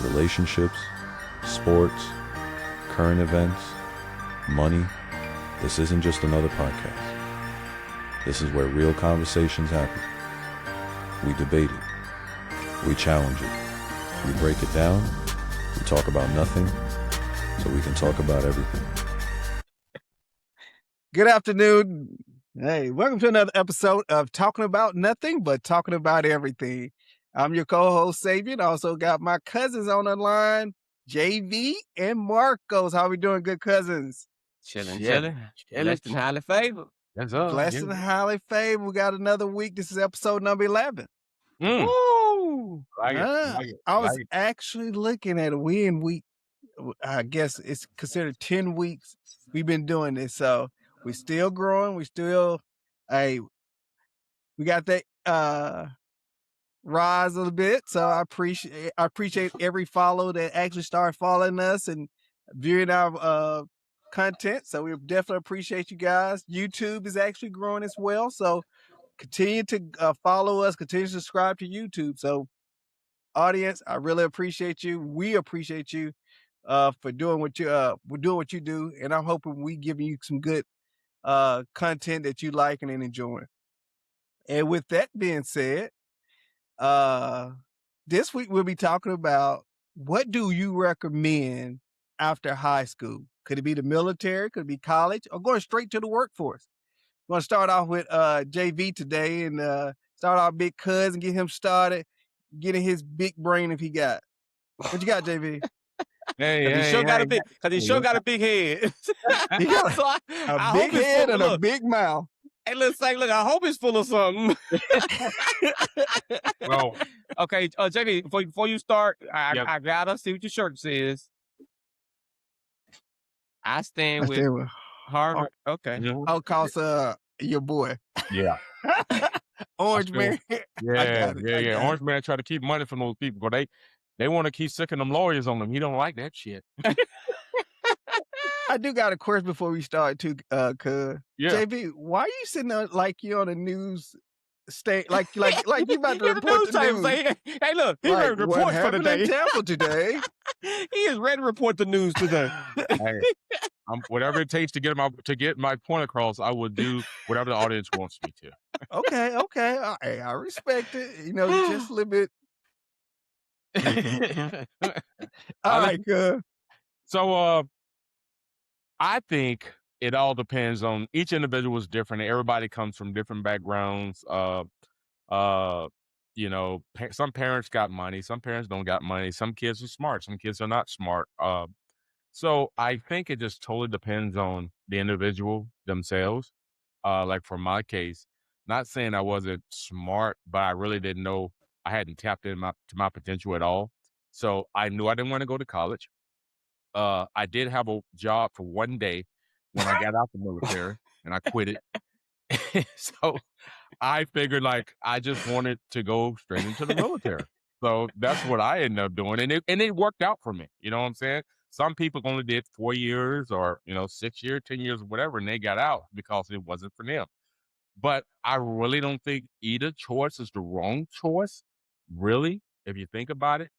relationships, sports, current events, money. This isn't just another podcast. This is where real conversations happen. We debate it. We challenge it. We break it down. We talk about nothing so we can talk about everything. Good afternoon. Hey, welcome to another episode of Talking About Nothing but Talking About Everything. I'm your co-host, Sabian. I also got my cousins on the line, JV and Marcos. How we doing, good cousins? Chilling. Blessed and highly favored. That's all. Blessed and highly favored. We got another week. This is episode number 11. Woo! Like it. I was actually looking at it. We in week, I guess it's considered 10 weeks we've been doing this. So we're still growing. We still, we got that rise a little bit. So I appreciate every follow that actually started following us and viewing our content. So we definitely appreciate you guys. YouTube is actually growing as well. So continue to follow us, continue to subscribe to YouTube. So audience, I really appreciate you. We appreciate you for doing what you do. And I'm hoping we giving you some good content that you like and enjoying. And with that being said, this week we'll be talking about what do you recommend after high school? Could it be the military? Could it be college? Or going straight to the workforce? I'm going to start off with JV today and start our big cousin, get him started, getting his big brain if he got. What you got, JV? He sure got a big head. He got So a big head and a big mouth. Hey, look, I hope it's full of something. Well, okay, JV, before you start, I gotta see what your shirt says. I stand with Harvard. Okay. I'll cause your boy. Yeah. Orange Man. Yeah. Orange Man try to keep money from those people, but they want to keep sicking them lawyers on them. He don't like that shit. I do got a question before we start too, cuz. Yeah. JV, why are you sitting there like you on a news state, like you about to He's a report the news? type. Hey, look, he ready to report for the day. In Tampa today? He is ready to report the news today. Hey, whatever it takes to get my point across, I will do whatever the audience wants me to. Okay. Hey, I respect it. You know, just a little bit. All right, good. So, I think it all depends on each individual is different. Everybody comes from different backgrounds. Some parents got money, some parents don't got money. Some kids are smart, some kids are not smart. So I think it just totally depends on the individual themselves. Like for my case, not saying I wasn't smart, but I really didn't know I hadn't tapped into my potential at all. So I knew I didn't want to go to college. I did have a job for one day when I got out the military and I quit it. So I figured I just wanted to go straight into the military. So that's what I ended up doing. And it worked out for me. You know what I'm saying? Some people only did 4 years or, 6 years, 10 years, whatever, and they got out because it wasn't for them. But I really don't think either choice is the wrong choice, really, if you think about it,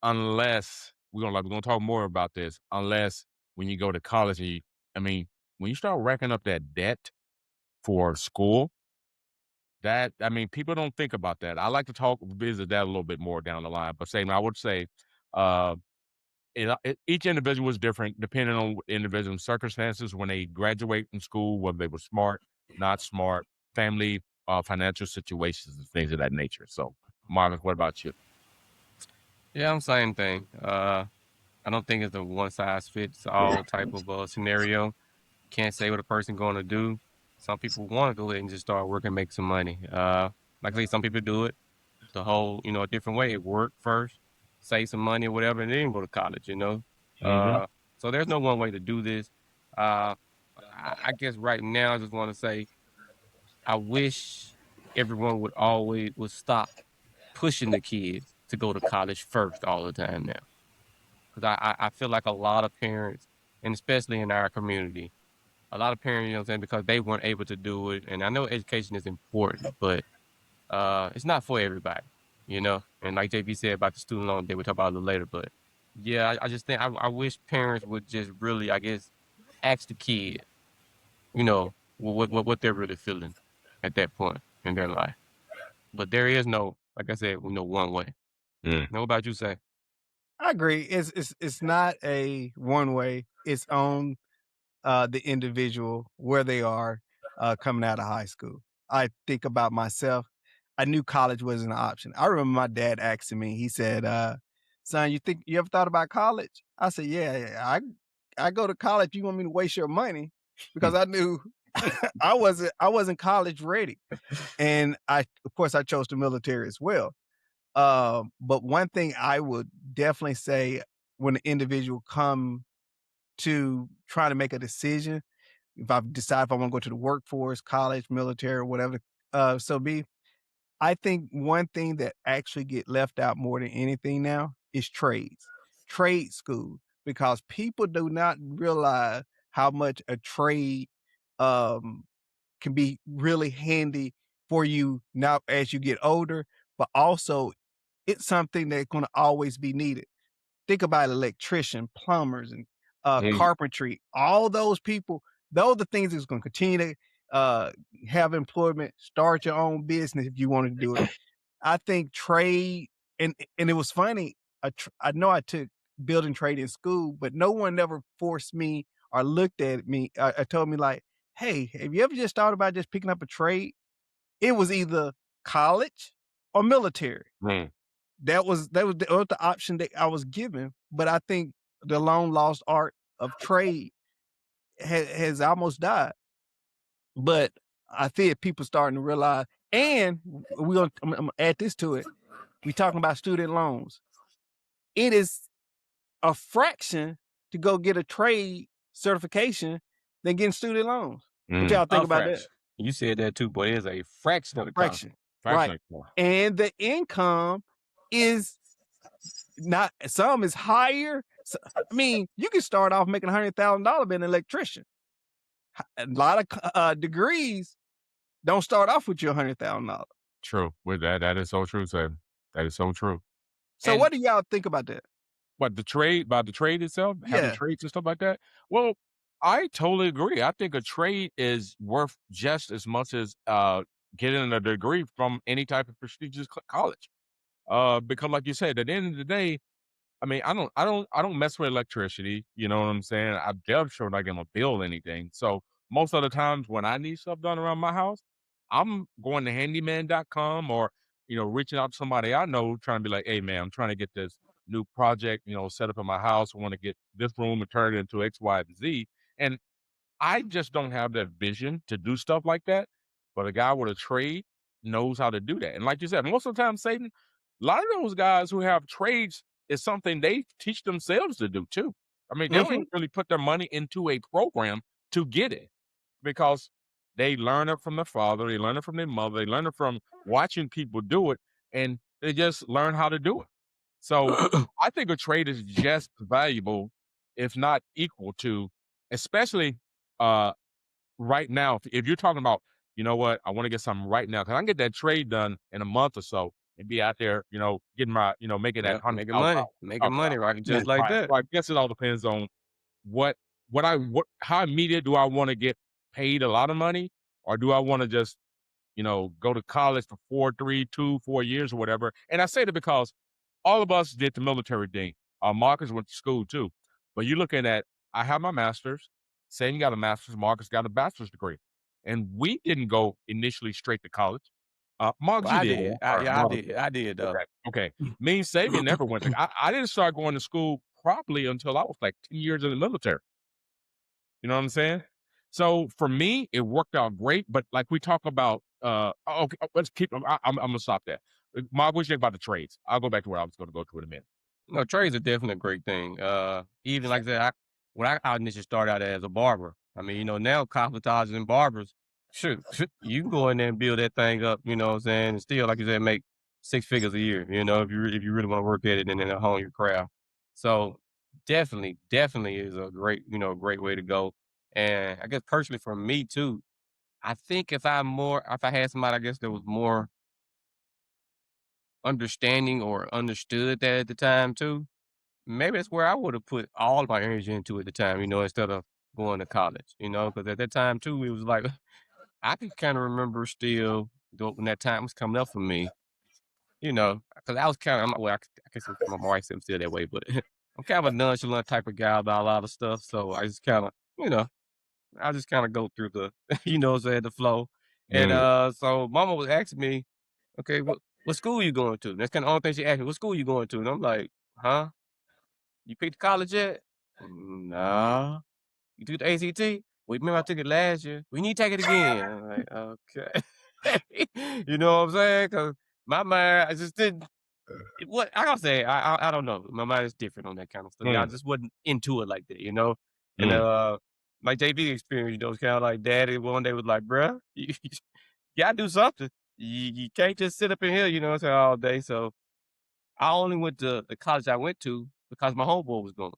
unless we're gonna talk more about this. Unless when you go to college, when you start racking up that debt for school, people don't think about that. I like to visit that a little bit more down the line. But I would say, each individual is different depending on individual circumstances when they graduate from school, whether they were smart, not smart, family, financial situations, and things of that nature. So, Marvin, what about you? Yeah, I'm same thing. I don't think it's a one size fits all type of scenario. Can't say what a person going to do. Some people want to go ahead and just start working, make some money. Like I say, some people do it the whole, a different way. Work first, save some money or whatever, and then go to college. So there's no one way to do this. I guess right now I just want to say I wish everyone would stop pushing the kids to go to college first all the time now. Because I feel like a lot of parents, and especially in our community, a lot of parents, because they weren't able to do it. And I know education is important, but it's not for everybody. you know. And like JP said about the student loan debt, we'll talk about it a little later. But yeah, I just think I wish parents would just really, I guess, ask the kid, you know, what they're really feeling at that point in their life. But there is no, like I said, one way. Mm. Now, what about you, say? I agree. It's not a one way. It's on the individual where they are coming out of high school. I think about myself. I knew college wasn't an option. I remember my dad asking me. He said, "Son, you ever thought about college?" I said, "Yeah, I go to college. You want me to waste your money?" Because I knew I wasn't college ready, and of course I chose the military as well. But one thing I would definitely say when an individual come to try to make a decision, if I decide if I want to go to the workforce, college, military, or whatever, so be, I think one thing that actually get left out more than anything now is trade school, because people do not realize how much a trade um, can be really handy for you now as you get older, but also it's something that's going to always be needed. Think about electrician, plumbers, and Mm. carpentry. All those people, those are the things that's going to continue to uh, have employment. Start your own business if you want to do it. I think trade, and it was funny. I know I took building trade in school, but no one ever forced me or looked at me. Told me like, "Hey, have you ever just thought about just picking up a trade?" It was either college or military. Mm. That was the option that I was given. But I think the long lost art of trade has almost died. But I think people starting to realize, and I'm gonna add this to it. We talking about student loans. It is a fraction to go get a trade certification than getting student loans. What Mm. y'all think A about that? fraction. You said that too, but it is a fraction of the cost. Fraction, right? Fraction more. And the income is not, some is higher. I mean, you can start off making $100,000 being an electrician. A lot of degrees don't start off with your $100,000. True. With that is so true, Sam. That is so true. So And what do y'all think about that? what the trade itself, having Yeah. trades and stuff like that? Well, I totally agree. I think a trade is worth just as much as getting a degree from any type of prestigious college. Because like you said, at the end of the day, I mean, I don't mess with electricity. You know what I'm saying? I'm damn sure not gonna build anything. So most of the times when I need stuff done around my house, I'm going to handyman.com or reaching out to somebody I know, trying to be like, hey man, I'm trying to get this new project, set up in my house. I want to get this room and turn it into X, Y, and Z. And I just don't have that vision to do stuff like that. But a guy with a trade knows how to do that. And like you said, most of the time, Satan, a lot of those guys who have trades is something they teach themselves to do too. I mean, they don't Mhm. even really put their money into a program to get it because they learn it from their father, they learn it from their mother, they learn it from watching people do it, and they just learn how to do it. So I think a trade is just valuable, if not equal to, especially uh, right now. If you're talking about, you know what, I want to get something right now because I can get that trade done in a month or so and be out there, getting my, making that Yeah, $100,000 making money, right? Yeah, Just like right. that. So I guess it all depends on what how immediate do I want to get paid a lot of money, or do I want to just go to college for 4 years or whatever. And I say that because all of us did the military thing. Marcus went to school too. But you're looking at, I have my master's, Sam got a master's, Marcus got a bachelor's degree. And we didn't go initially straight to college. Marcus, Well, you I did. did. Or Marcus did. I did though. Okay. Me and Sabian never went to, I didn't start going to school probably until I was like 10 years in the military. You know what I'm saying? So for me, it worked out great. But like we talk about, okay, let's keep. I'm gonna stop there. Mark, what you think about the trades? I'll go back to where I was going to go to in a minute. No, trades are definitely a great thing. Even like I said, when I initially started out as a barber, I mean, now cosmetologists and barbers, shoot, you can go in there and build that thing up, you know what I'm saying, and still, like you said, make 6 figures a year, if you really want to work at it and then hone your craft. So definitely is a great way to go. And I guess personally for me too, I think if I had somebody, I guess that was more understanding or understood that at the time too, maybe that's where I would have put all my energy into at the time, instead of going to college, because at that time too, it was like I can kind of remember still when that time was coming up for me, because I was kind of, well, I guess my wife said I'm still that way, but I'm kind of a nonchalant type of guy about a lot of stuff. So I just kind of, you know, I just kind of go through the, what I'm saying, the flow. And Mm. so mama was asking me, okay, what school you going to? That's kind of the only thing she asked me, what school you going to? And I'm like, huh? You picked college yet? Nah. You took the ACT? Well, remember I took it last year. We need to take it again. I'm like, okay. You know what I'm saying? Because my mind, I just didn't. What I gotta say, I don't know. My mind is different on that kind of stuff. I Mm. just wasn't into it like that. And Mm. my JV experience, it's kind of like daddy one day was like, bruh, you gotta do something. You can't just sit up in here, what I'm saying, all day. So I only went to the college I went to because my homeboy was going.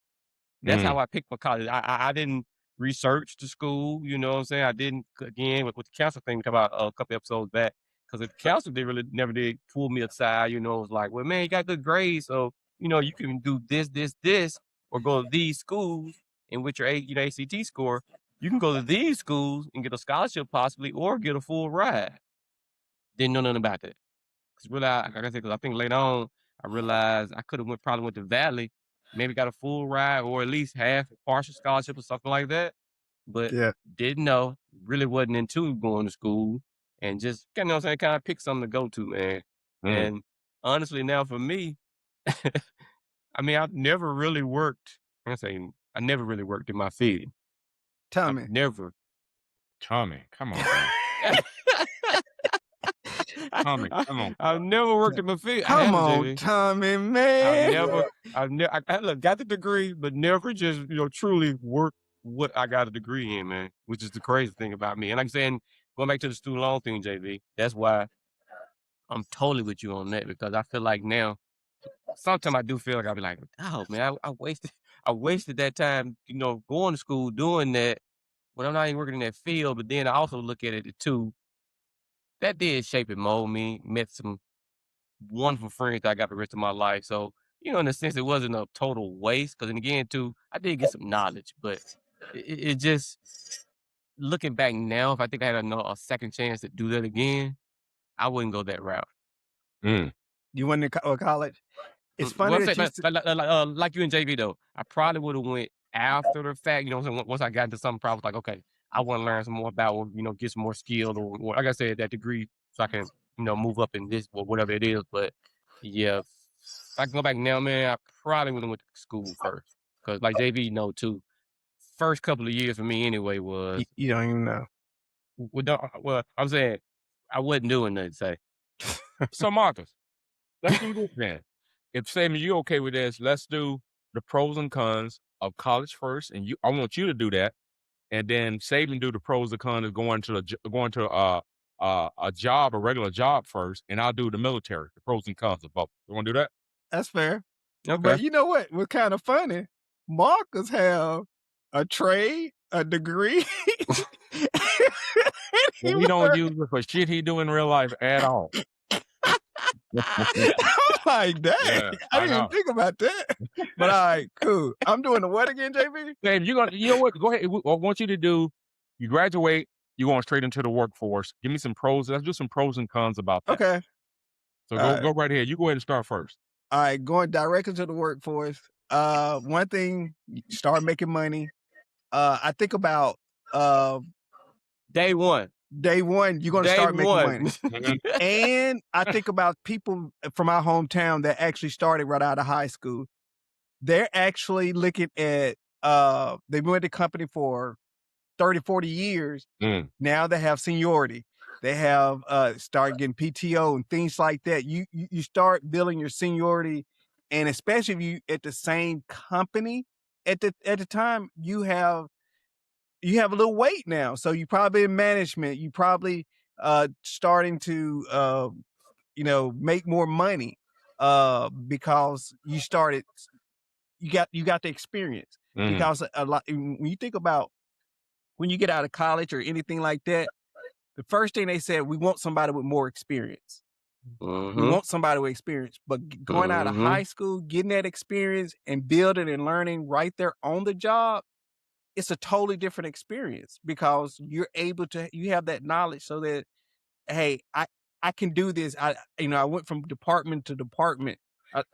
That's Mm. how I picked my college. I didn't research the school, you know what I'm saying? I didn't, again, with the counselor thing we talked about a couple episodes back, because the counselor never did pull me aside, it was like, well, man, you got good grades, so, you can do this, or go to these schools, and with your ACT score, you can go to these schools and get a scholarship possibly, or get a full ride. Didn't know nothing about that. Because really, like I said, because I think later on, I realized I could have probably went to Valley, maybe got a full ride or at least half partial scholarship or something like that. But Yeah. didn't know, really wasn't into going to school, and just kind of saying, kind of pick something to go to, man. Mm. And honestly, now for me, I mean, I've never really worked. I never really worked in my field. Tell I've me. never. Tommy, come on, man. Tommy, come on. I've never worked in my field. I Come haven't, on, JV. Tommy, I've man. never, look, got the degree, but never just, truly worked what I got a degree in, man, which is the crazy thing about me. And like I'm saying, going back to the student loan thing, JV, that's why I'm totally with you on that, because I feel like now, sometimes I do feel like I'll be like, oh man, I wasted that time, going to school, doing that, when I'm not even working in that field. But then I also look at it too, that did shape and mold me, met some wonderful friends that I got the rest of my life. So, in a sense, it wasn't a total waste. Because, again, too, I did get some knowledge, but it just, looking back now, if I think I had a second chance to do that again, I wouldn't go that route. Mm. You went to college? It's Well, funny I'm that saying, you like you and JV though, I probably would have went after the fact. Once I got into something, probably was like, okay, I want to learn some more about, or get some more skilled, or like I said, that degree, so I can, move up in this or whatever it is. But yeah, if I can go back now, man, I probably would have went to school first, because like JV know too, first couple of years for me anyway was you don't even know. well, I'm saying I wasn't doing nothing. Say, So, Marcus, let's do this then. If Sam, you okay with this, let's do the pros and cons of college first, and I want you to do that, and then Saban do the pros and cons of going to a job, a regular job first, and I'll do the military, the pros and cons of both. You want to do that? That's fair. okay, But you know what? What's kind of funny? Marcus have a trade, a degree. And he don't use it for shit he do in real life at all. I'm like, dang, Yeah, I I didn't know. even think about that. But all right, cool. I'm doing the what again, JB? Sam, you know what? Go ahead. I want you to do. You graduate. You're going straight into the workforce. Give me some pros. Let's do some pros and cons about that. Okay. So All right. go right ahead. You go ahead and start first. All right, going directly to the workforce. One thing, you start making money. I think about day one, you're gonna day start making one. money. And I think about people from our hometown that actually started right out of high school. They're actually looking at they've been with the company for 30, 40 years. Mm. Now they have seniority. They have start getting PTO and things like that. You start building your seniority, and especially if you at the same company at the time, you have a little weight now. So you probably in management, you probably starting to make more money because you got the experience. Mm. Because a lot when you think about when you get out of college or anything like that, the first thing they said, we want somebody with more experience. We Mm-hmm. want somebody with experience, but going out of Mm-hmm. high school, getting that experience and building and learning right there on the job, it's a totally different experience because you're able to, you have that knowledge so that, hey, I can do this. I went from department to department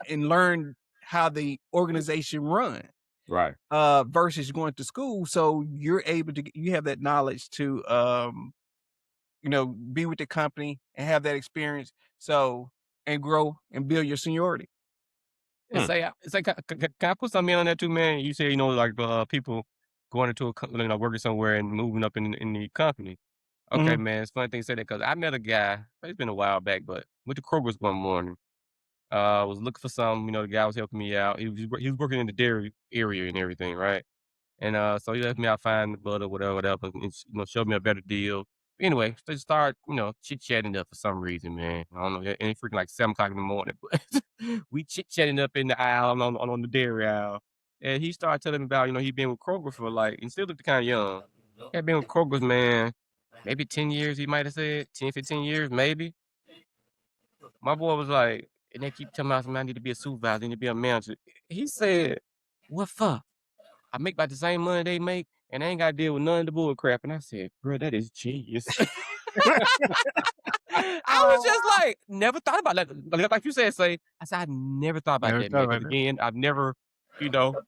and learned how the organization run Right. versus going to school. So you're able to, you have that knowledge to, be with the company and have that experience. So, and grow and build your seniority. It's like, can I put something in on that too, man? You say, like people going into working somewhere and moving up in the company. Okay, Mhm. man, it's funny thing you say that because I met a guy. It's been a while back, but went to Kroger's one morning. Was looking for something. The guy was helping me out. He was working in the dairy area and everything, right? And so he left me out find the butter, whatever, and showed me a better deal. Anyway, they start, chit chatting up for some reason, man. I don't know, and it's freaking like 7 o'clock in the morning, but we chit chatting up in the aisle on the dairy aisle, and he started telling me about, he been with Kroger for like, and still looked kind of young. He had been with Kroger's, man, maybe 10 years. He might have said 10, 15 years, maybe. My boy was like, and they keep telling me, I need to be a supervisor, I need to be a manager. He said, "What for? I make about the same money they make, and I ain't got to deal with none of the bull crap." And I said, "Bro, that is genius." I was just like, never thought about that. Like you said, I said, I never thought about Never that, thought man. about Because that. again, I've never,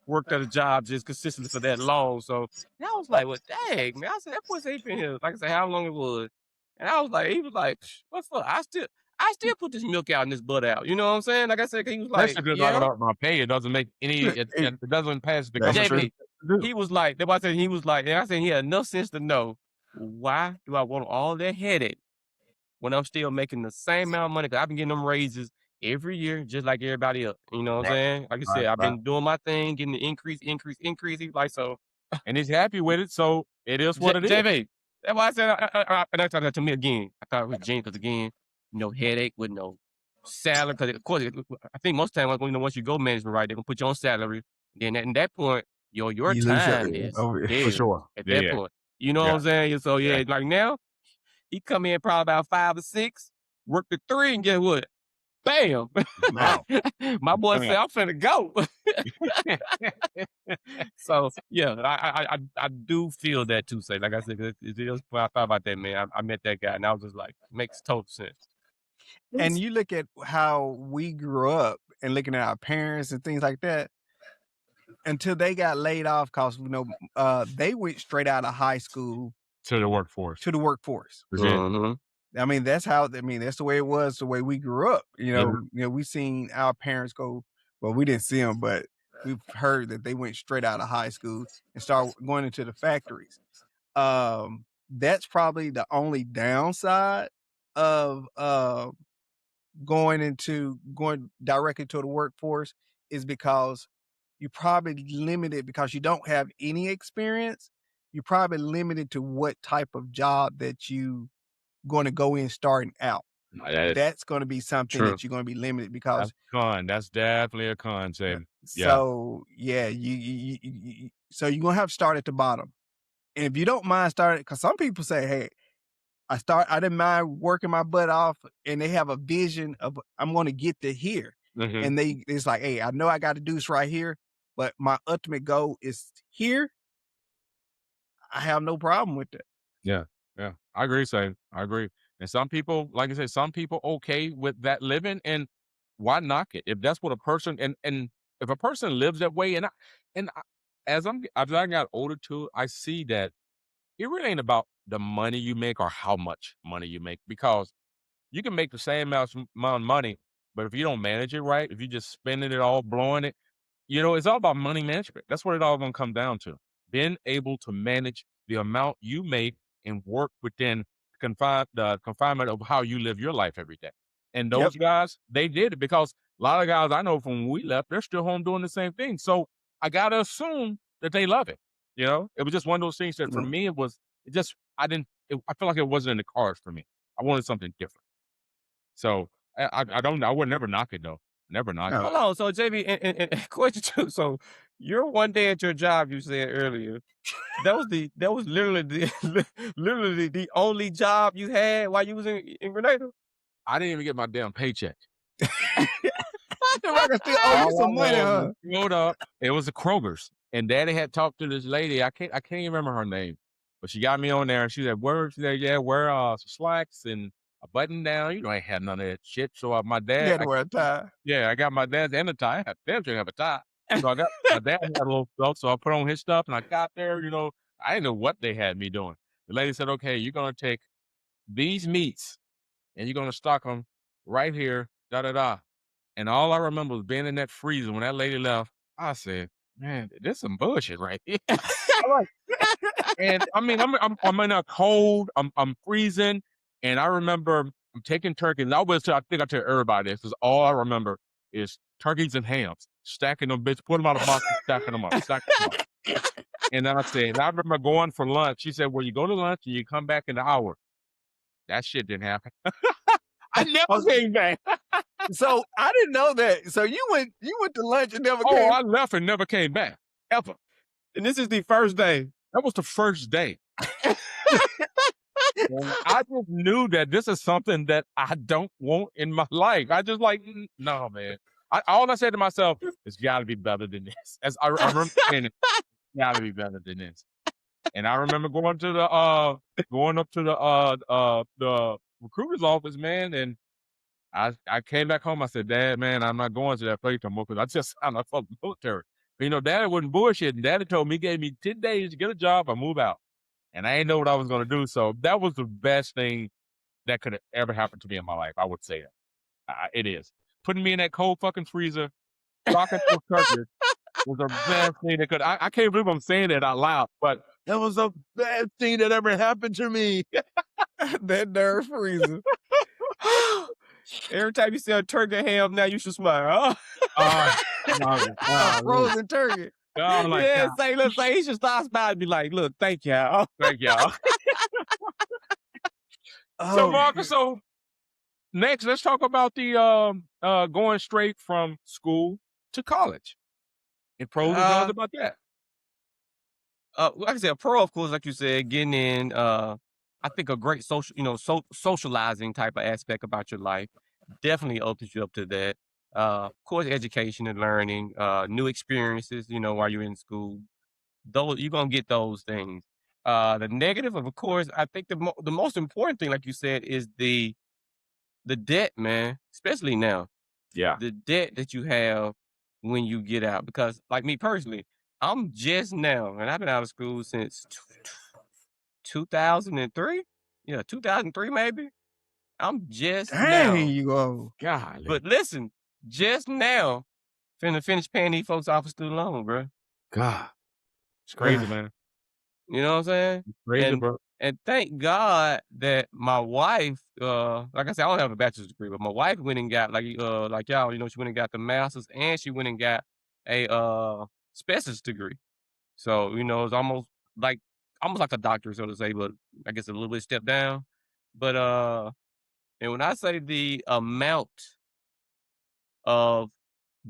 worked at a job just consistently for that long. So and I was like, well, dang, man. I said, that boy said he been here, like I said, how long it was. And I was like, he was like, what for? I still put this milk out and this butter out. You know what I'm saying? Like I said, he was like, Especially if you're talking yeah. about my pay, it doesn't make any. It doesn't pass the That's government. true. JB, he was like, that's why I said he was like, and I said he had enough sense to know, why do I want all that headache when I'm still making the same amount of money? Because I've been getting them raises every year, just like everybody else. You know what I'm Right. saying? Like I said, I've Right. been doing my thing, getting the increase. He's like, so, And he's happy with it, so it is what it is. JB, that's why I said, and that's that to me again. I thought it was genius because again, no headache with no salary. Because of course, I think most times, once you go management, right, they're gonna put you on salary. Then at that point, your You lose time is for dead sure. at Yeah, that yeah. point. You know what Yeah. I'm saying? So Yeah. like now, he come in probably about 5 or 6, work the 3, and get what? Bam! Wow. My boy said, "I'm finna go." So yeah, I do feel that too. Say, like I said, when I thought about that, man, I met that guy, and I was just like, makes total sense. And you look at how we grew up and looking at our parents and things like that until they got laid off because they went straight out of high school To the workforce. to the workforce. That's it. Mhm. I mean, that's the way it was, the way we grew up. Yeah. We seen our parents go. Well, we didn't see them, but we've heard that they went straight out of high school and start going into the factories. That's probably the only downside of going directly to the workforce is because you probably limited because you don't have any experience. You're probably limited to what type of job that you going to go in starting out. That's going to be something True. that you're going to be limited because That's con. That's definitely a con, Sam. Yeah. so yeah, so you're gonna have to start at the bottom. And if you don't mind starting, because some people say, hey, I didn't mind working my butt off, and they have a vision of I'm going to get to here, Mhm. and it's like, hey, I know I got to do this right here, but my ultimate goal is here. I have no problem with that. Yeah. Yeah. I agree, Sam. I agree. And some people, like I said, some people okay with that living, and why knock it? If that's what a person and if a person lives that way, as I got older too, I see that it really ain't about the money you make or how much money you make, because you can make the same amount of money, but if you don't manage it right, if you just spending it all, blowing it, it's all about money management. That's what it all gonna come down to. Being able to manage the amount you make and work within the confinement of how you live your life every day. And Yep. those guys, they did it, because a lot of guys I know from when we left, they're still home doing the same thing. So I gotta assume that they love it. It was just one of those things that for me I feel like it wasn't in the cards for me. I wanted something different. So I would never knock it though. Never knock No. it. Hold on, so JB, and question two. So you're one day at your job, you said earlier. That was literally the literally the only job you had while you was in Grenada. I didn't even get my damn paycheck. The record still owe you All some I money, know huh? was showed up. It was a Kroger's, and Daddy had talked to this lady. I can't even remember her name, but she got me on there, and she said, "Where?" She said, "Yeah, wear some slacks and a button down. You know, I ain't had none of that shit." So my You dad, had to wear a tie. I got my dad's and a tie. I damn sure have a tie. So I got my dad had a little belt, so I put on his stuff, and I got there. You know, I didn't know what they had me doing. The lady said, "Okay, you're gonna take these meats, and you're gonna stock them right here." Da da da. And all I remember was being in that freezer when that lady left. I said, "Man, this some bullshit right here." I'm like, and I mean, I'm in a cold. I'm freezing, and I remember I'm taking turkey. And I think I tell everybody this because all I remember is turkeys and hams, stacking them, bitch, put them out of the box and stacking them up. And then I remember going for lunch. She said, "Well, you go to lunch and you come back in an hour." That shit didn't happen. I never came back. So I didn't know that. So you went to lunch and never Oh, came. I left and never came back ever. And this is the first day. That was the first day. And I just knew that this is something that I don't want in my life. I just like, no, man. All I said to myself, it's got to be better than this. As I remember saying, it's got to be better than this. And I remember going up to the recruiter's office, man, and I came back home. I said, "Dad, man, I'm not going to that place no more because I just signed up for the military." But, Daddy wasn't bullshitting. Daddy told me, he gave me 10 days to get a job or move out. And I didn't know what I was going to do. So that was the best thing that could have ever happened to me in my life. I would say that. It is. Putting me in that cold fucking freezer, rocking those turkeys was the best thing that could. I can't believe I'm saying that out loud, but that was the best thing that ever happened to me. That nerve freezer. Every time you see a turkey ham, now you should smile. Huh? A frozen turkey. I'm like, Yeah, "God, say he should stop smiling and be like, "Look, thank y'all." thank y'all." Oh, So, Marcus, next, let's talk about the going straight from school to college. And pros and cons about that. Like I said, a pro, of course, like you said, getting in, I think a great socializing type of aspect about your life definitely opens you up to that. Of course, education and learning, new experiences, while you're in school. Those you're gonna get those things. The negative, of course, I think the most important thing, like you said, is the debt, man. Especially now, Yeah. the debt that you have when you get out. Because, like me personally, I'm just now, and I've been out of school since 2003. Yeah, 2003 maybe. I'm just dang, now. you go. Golly. But listen, just now, finna finish paying these folks off a student loan, bro. God. It's crazy, man. You know what I'm saying? It's crazy, And bro. and thank God that my wife, like I said, I don't have a bachelor's degree, but my wife went and got like y'all, she went and got the master's and she went and got a specialist degree. So, it's almost like a doctor, so to say, but I guess a little bit step down. But and when I say the amount of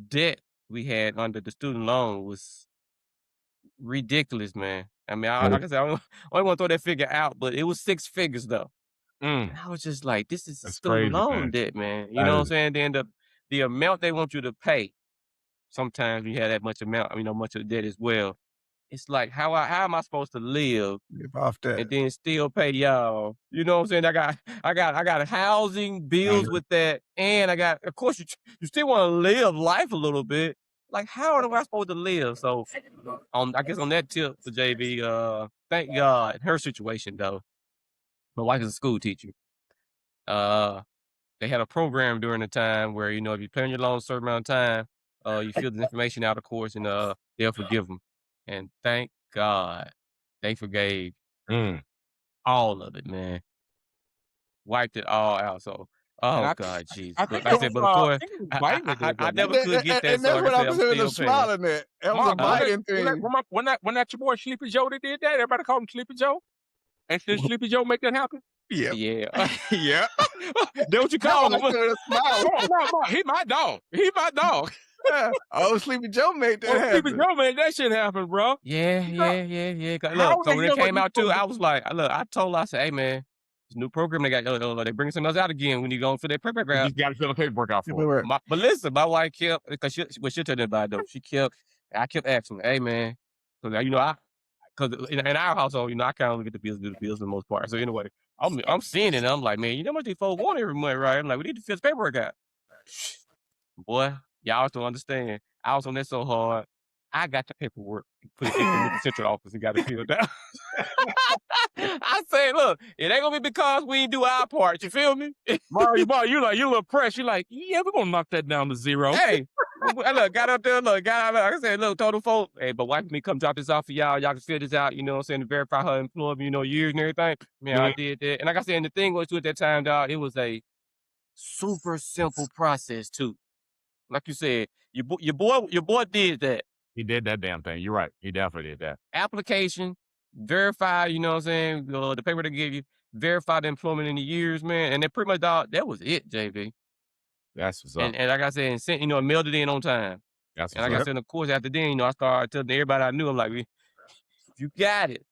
debt we had under the student loan was ridiculous, man. I mean, like I said, I don't want to throw that figure out, but it was 6 figures though. And I was just like, this is That's student crazy, loan man. debt, man. You That know what I'm is- saying? Then the amount they want you to pay, sometimes you have that much amount, much of debt as well. It's like, how am I supposed to live Live off that. and then still pay y'all? You know what I'm saying? I got housing bills with that, and I got, of course, you still want to live life a little bit. Like, how am I supposed to live? So, I guess on that tip for JB, thank God, her situation though. My wife is a school teacher. They had a program during the time where, if you pay on your loan a certain amount of time, you fill the information out, of course, and they'll forgive them. And thank God they forgave all of it, man. Wiped it all out. So, I- God, jeez. I But think like I it said, was, but of course, I think it was Biden that did I that, never man. could get that. And So that's like what I I said, was I'm saying, the still paying. smiling at. That was a Mark, Biden thing. when that chick Sleepy Joe that did that, everybody called him Sleepy Joe. And did Sleepy Joe make that happen? Yeah. Yeah. Yeah. That's what you call That's him. why I said smile. No, he my dog. He my dog. Oh, Sleepy Joe made that Oh, Sleepy happen. Joe made that shit happen, bro. Yeah. How Look, the so when it hell are came you out too, supposed to- I was like, look, I told her, I said, hey man, It's a new program. They got they bring something else out again when you go for that paperwork You out. just got to fill the paperwork out for it. Paperwork. But listen, my wife kept because she'll tell anybody though. I kept asking, hey man, because because in our household, I kind of look at the bills, do the bills for the most part. So anyway, I'm seeing it. And I'm like, man, you know what these folks want every month, right? I'm like, we need to fill this paperwork out. Boy, y'all don't understand. I was on that so hard. I got the paperwork and put it in the central office and got it filled out. I say, look, it ain't gonna be because we ain't do our part. You feel me? Mario, you like, you a little pressed. You're like, yeah, we're gonna knock that down to 0. Hey, look, got up there, look, got out. Like I said, look, told the folk, hey, but wife me come drop this off for y'all. Y'all can fill this out, you know what I'm saying, to verify her employment, years and everything. Man, I did that. And like I said, and the thing was too at that time, dog, it was a super simple process too. Like you said, your boy did that. He did that damn thing. You're right. He definitely did that. Application, verify, you know what I'm saying, the paper they give you, verify the employment in the years, man. And then pretty much, dog, that was it, JB. That's what's up. And like I said, and sent, mailed it in on time. That's And what's like I up. said, of course, after then, I started telling everybody I knew, I'm like, if you got it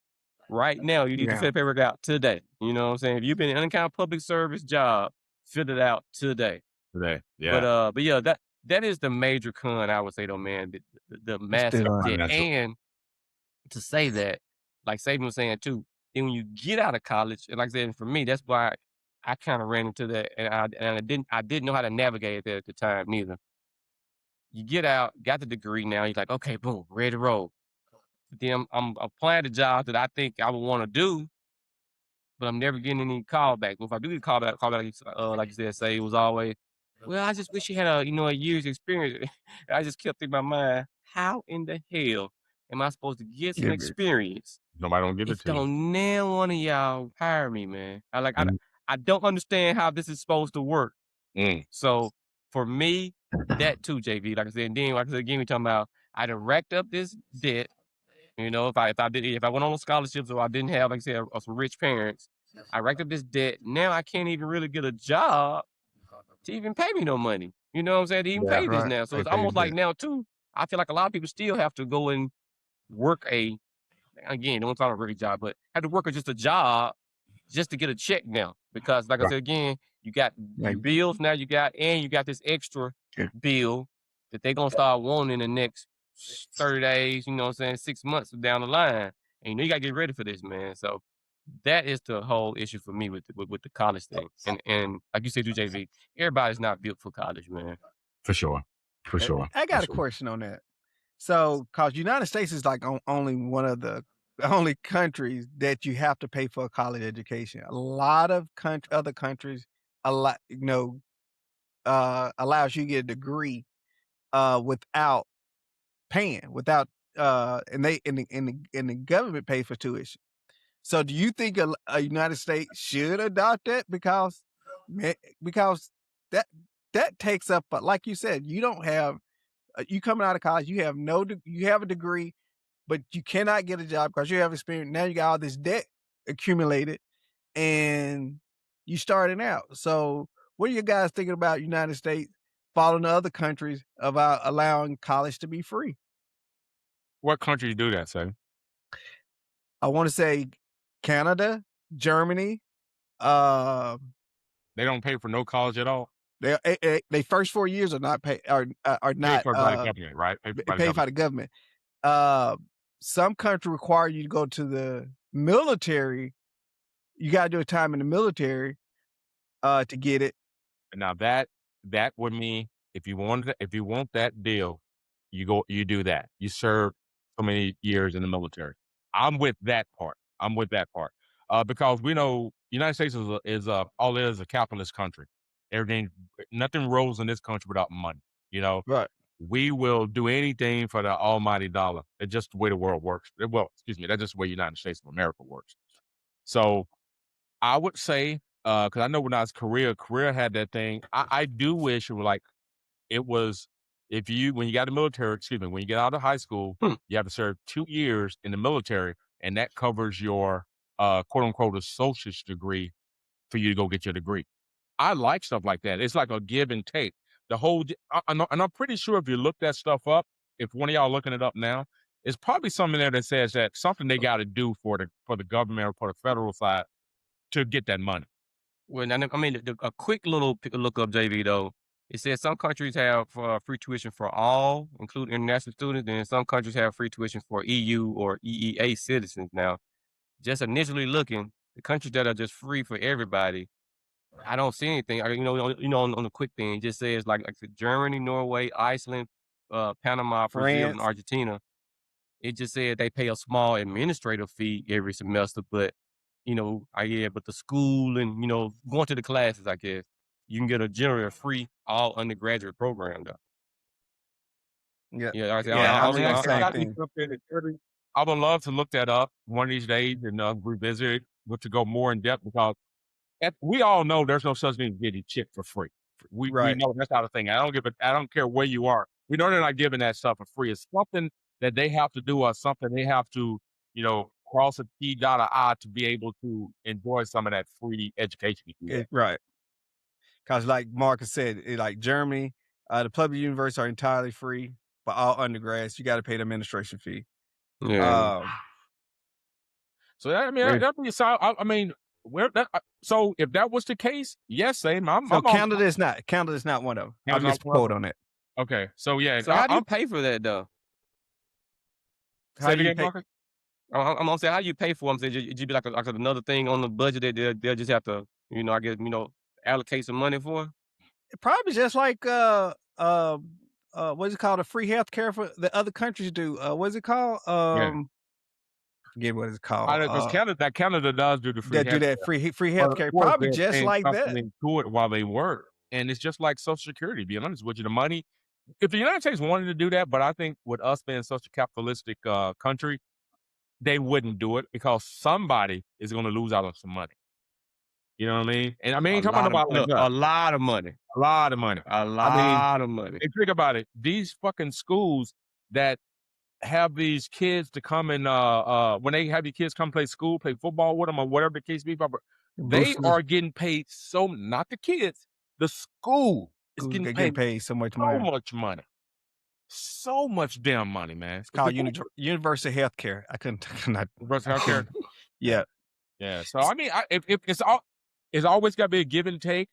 right now, you need to Yeah. fill the paperwork out today. You know what I'm saying? If you've been in any kind of public service job, fill it out today. Yeah. But yeah, that is the major con, I would say though, man. The massive Still debt. financial. And to say that, like Saban was saying too, then when you get out of college, and like I said, for me, that's why I kind of ran into that, and I didn't know how to navigate that at the time neither. You get out, got the degree now, you're like, okay, boom, ready to roll. But then I'm applying to jobs that I think I would want to do, but I'm never getting any callback. But if I do get callback, like you said, say it was always, well, I just wish you had a year's experience. I just kept in my mind, how in the hell am I supposed to get some Yeah, experience Nobody don't give it if to you. don't now one of y'all hire me, man? Mm. I don't understand how this is supposed to work. So for me, that too, JV, like I said, and then like I said again, we talking about I done racked up this debt. If I went on scholarships or I didn't have, like I said, some rich parents, I racked up this debt. Now I can't even really get a job to even pay me no money. You know what I'm saying? To even Yeah, pay this right. now. So Pay it's for your almost like debt. now too, I feel like a lot of people still have to go and work again, don't call it a regular job, but have to work just a job just to get a check now. Because like I Right. said again, you got your bills now you got this extra Yeah. bill that they're gonna start wanting in the next 30 days, 6 months down the line. And you gotta get ready for this, man. So that is the whole issue for me with the college thing. And like you said, JV, everybody's not built for college, man. For sure. For sure. I got For a sure. question on that. So, cause United States is like only one of the only countries that you have to pay for a college education. A lot of other countries, allows you to get a degree without paying, without and the government pays for tuition. So, do you think a United States should adopt that because that takes up, like you said, you don't have you coming out of college, you have you have a degree, but you cannot get a job because you have experience. Now you got all this debt accumulated, and you starting out. So, what are you guys thinking about United States following other countries about allowing college to be free? What countries do that, say? I want to say Canada, Germany. They don't pay for no college at all. They first 4 years are not are Paid not for by the government, right? paid by the government. Some country require you to go to the military. You got to do a time in the military to get it. Now that would mean if you want that deal, you do that. You serve so many years in the military. I'm with that part. Because we know United States is all it is a capitalist country. Nothing rolls in this country without money. Right. We will do anything for the almighty dollar. It's just the way the world works. Well, excuse me, that's just the way United States of America works. So I would say, because I know when I was Korea had that thing. I do wish it was when you got the military, when you get out of high school, you have to serve 2 years in the military, and that covers your quote unquote associate's degree for you to go get your degree. I like stuff like that. It's like a give and take. And I'm pretty sure if you look that stuff up, if one of y'all looking it up now, it's probably something there that says that something they got to do for the government or for the federal side to get that money. Well, now, I mean, a quick little look up, JV, though. It says some countries have free tuition for all, including international students, and some countries have free tuition for EU or EEA citizens. Now, just initially looking, the countries that are just free for everybody, I don't see anything. On the quick thing, it just says like Germany, Norway, Iceland, Panama, Brazil, and France. Argentina. It just said they pay a small administrative fee every semester, but but the school and going to the classes, I guess you can get a general free all undergraduate program though. Yeah. Yeah, I, Yeah, I I read mean, the I same gotta be thing. something that I would love to look that up one of these days and revisit it, but to go more in depth because we all know there's no such thing as getting shit for free. We Right. know that's not a thing. I don't care where you are. We know they're not giving that stuff for free. It's something that they have to do or something they have to, cross a T, dot a I to be able to enjoy some of that free education you can get. Right. Because like Marcus said, like Germany, the public universities are entirely free for all undergrads. You got to pay the administration fee. Yeah. So that, I mean, Very- that'd be so. I mean, so if that was the case, yes, same. So Canada is not one of them. I Canada's missed not one of quote on that. Okay, so yeah. So how do you pay for that though? How Say it do you again, pay? Marcus? I'm gonna say how do you pay for them? Saying it be like another thing on the budget that they'll just have to I guess allocate some money for. Probably just like what's it called? A free health care for the other countries do. What's it called? Forget what it's called. Because Canada does do the free That do that free health care. Probably just like that. To it while they work, and it's just like Social Security. Being honest with you, the money. If the United States wanted to do that, but I think with us being such a capitalistic country, they wouldn't do it because somebody is going to lose out on some money. You know what I mean? And I mean, talking about a lot of money. A lot of money. A lot of money. And think about it. These fucking schools that have these kids to come and when they have these kids come play school, play football with them or whatever the case be, they are getting paid not the kids, the school is getting paid so much money. So much damn money, man. It's called universal health care. I couldn't universal health care. Yeah. Yeah. So I mean, if it's always got to be a give and take.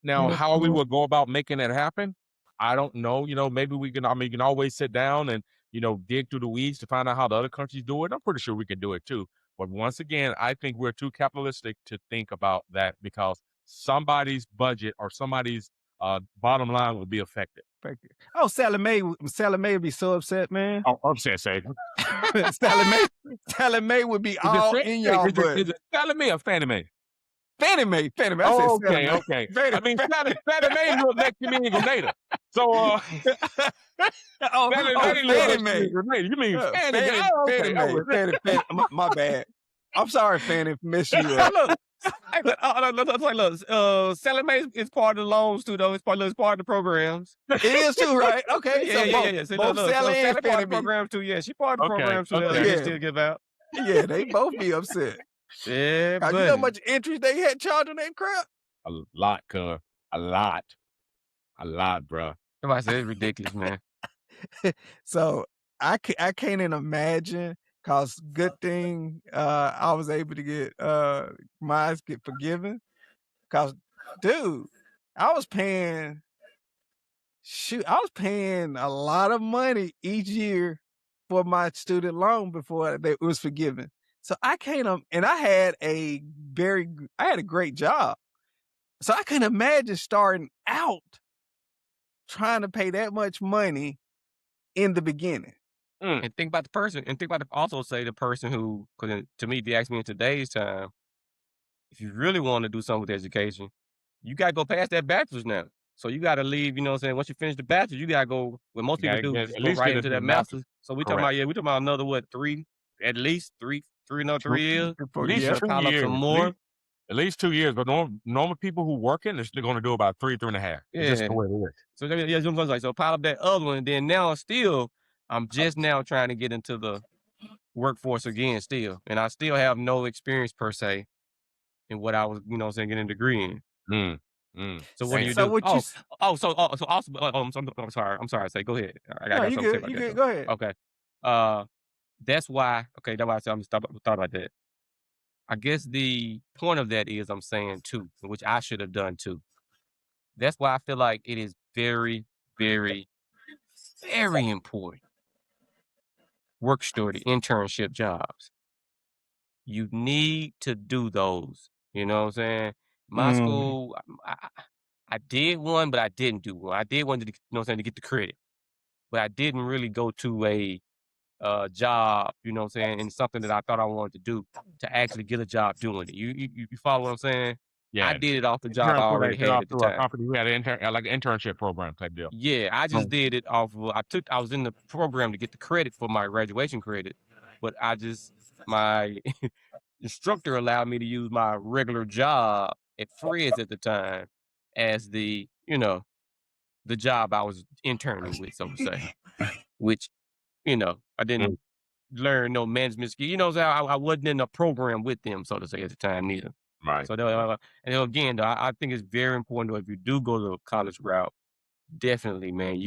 Now, how we would go about making that happen, I don't know. Maybe we can. I mean, you can always sit down and dig through the weeds to find out how the other countries do it. I'm pretty sure we can do it too. But once again, I think we're too capitalistic to think about that because somebody's budget or somebody's bottom line will be affected. Oh, Sally Mae would be so upset, man. Oh, upset, say. Sally Mae would be all in y'all butt. Is it Sally Mae or Fannie Mae? Fannie Mae. Oh, okay. I mean, Fannie Mae will next to me in Grenada. So, Fannie Mae. You mean Fannie Mae? Fannie. My bad. I'm sorry, Fannie, for messing you up. Look, Sally Mae is part of the loans too, though. It's part of the programs. It is too, right? Okay. Yeah. So both Sally and part of Fannie the programs too. Yeah, she part of the Okay, programs too. okay. They still give out. Yeah, they both be upset. Yeah, You know how much interest they had charged on that crap? A lot, cuz. A lot, bro. Somebody said it's ridiculous, man. So I can't even imagine. Cause good thing I was able to get mine get forgiven. Cause dude, I was paying a lot of money each year for my student loan before it was forgiven. So I can't and I had a great job. So I couldn't imagine starting out trying to pay that much money in the beginning. And think about the person, and think about also say the person who, because to me, if you ask me in today's time, if you really want to do something with education, you got to go past that bachelor's now. So you got to leave, once you finish the bachelor's, you got to go, what most people do, is go right into that master's. So we talking about another, at least three years? At least 2 years. Some more. At least 2 years, but normal people who working, they're going to do about 3.5. Yeah. It's just the way it is. So pile up that other one, and then now I'm just now trying to get into the workforce again still. And I still have no experience per se in what I was, getting a degree in. So what do you do? I'm sorry. I say, go ahead. I got something to say about that. Go ahead. Okay. That's why I said I'm thought about that. I guess the point of that is I'm saying too, which I should have done too. That's why I feel like it is very, very, very important. Work study, internship jobs. You need to do those. You know what I'm saying? My school, I did one, but I didn't do one. I did one to, to get the credit, but I didn't really go to a job, and something that I thought I wanted to do to actually get a job doing it. You follow what I'm saying? I Yeah. did it off the job I Parents who already they set had off at the through a time. company. We had an like an internship program type deal. Yeah, I just did it off of, I was in the program to get the credit for my graduation credit, but my instructor allowed me to use my regular job at Fred's at the time as the job I was interning with, so to say, which, I didn't learn no management skill. I wasn't in a program with them, so to say, at the time neither. Right. So, and again, though, I think it's very important, though, if you do go the college route, definitely, man,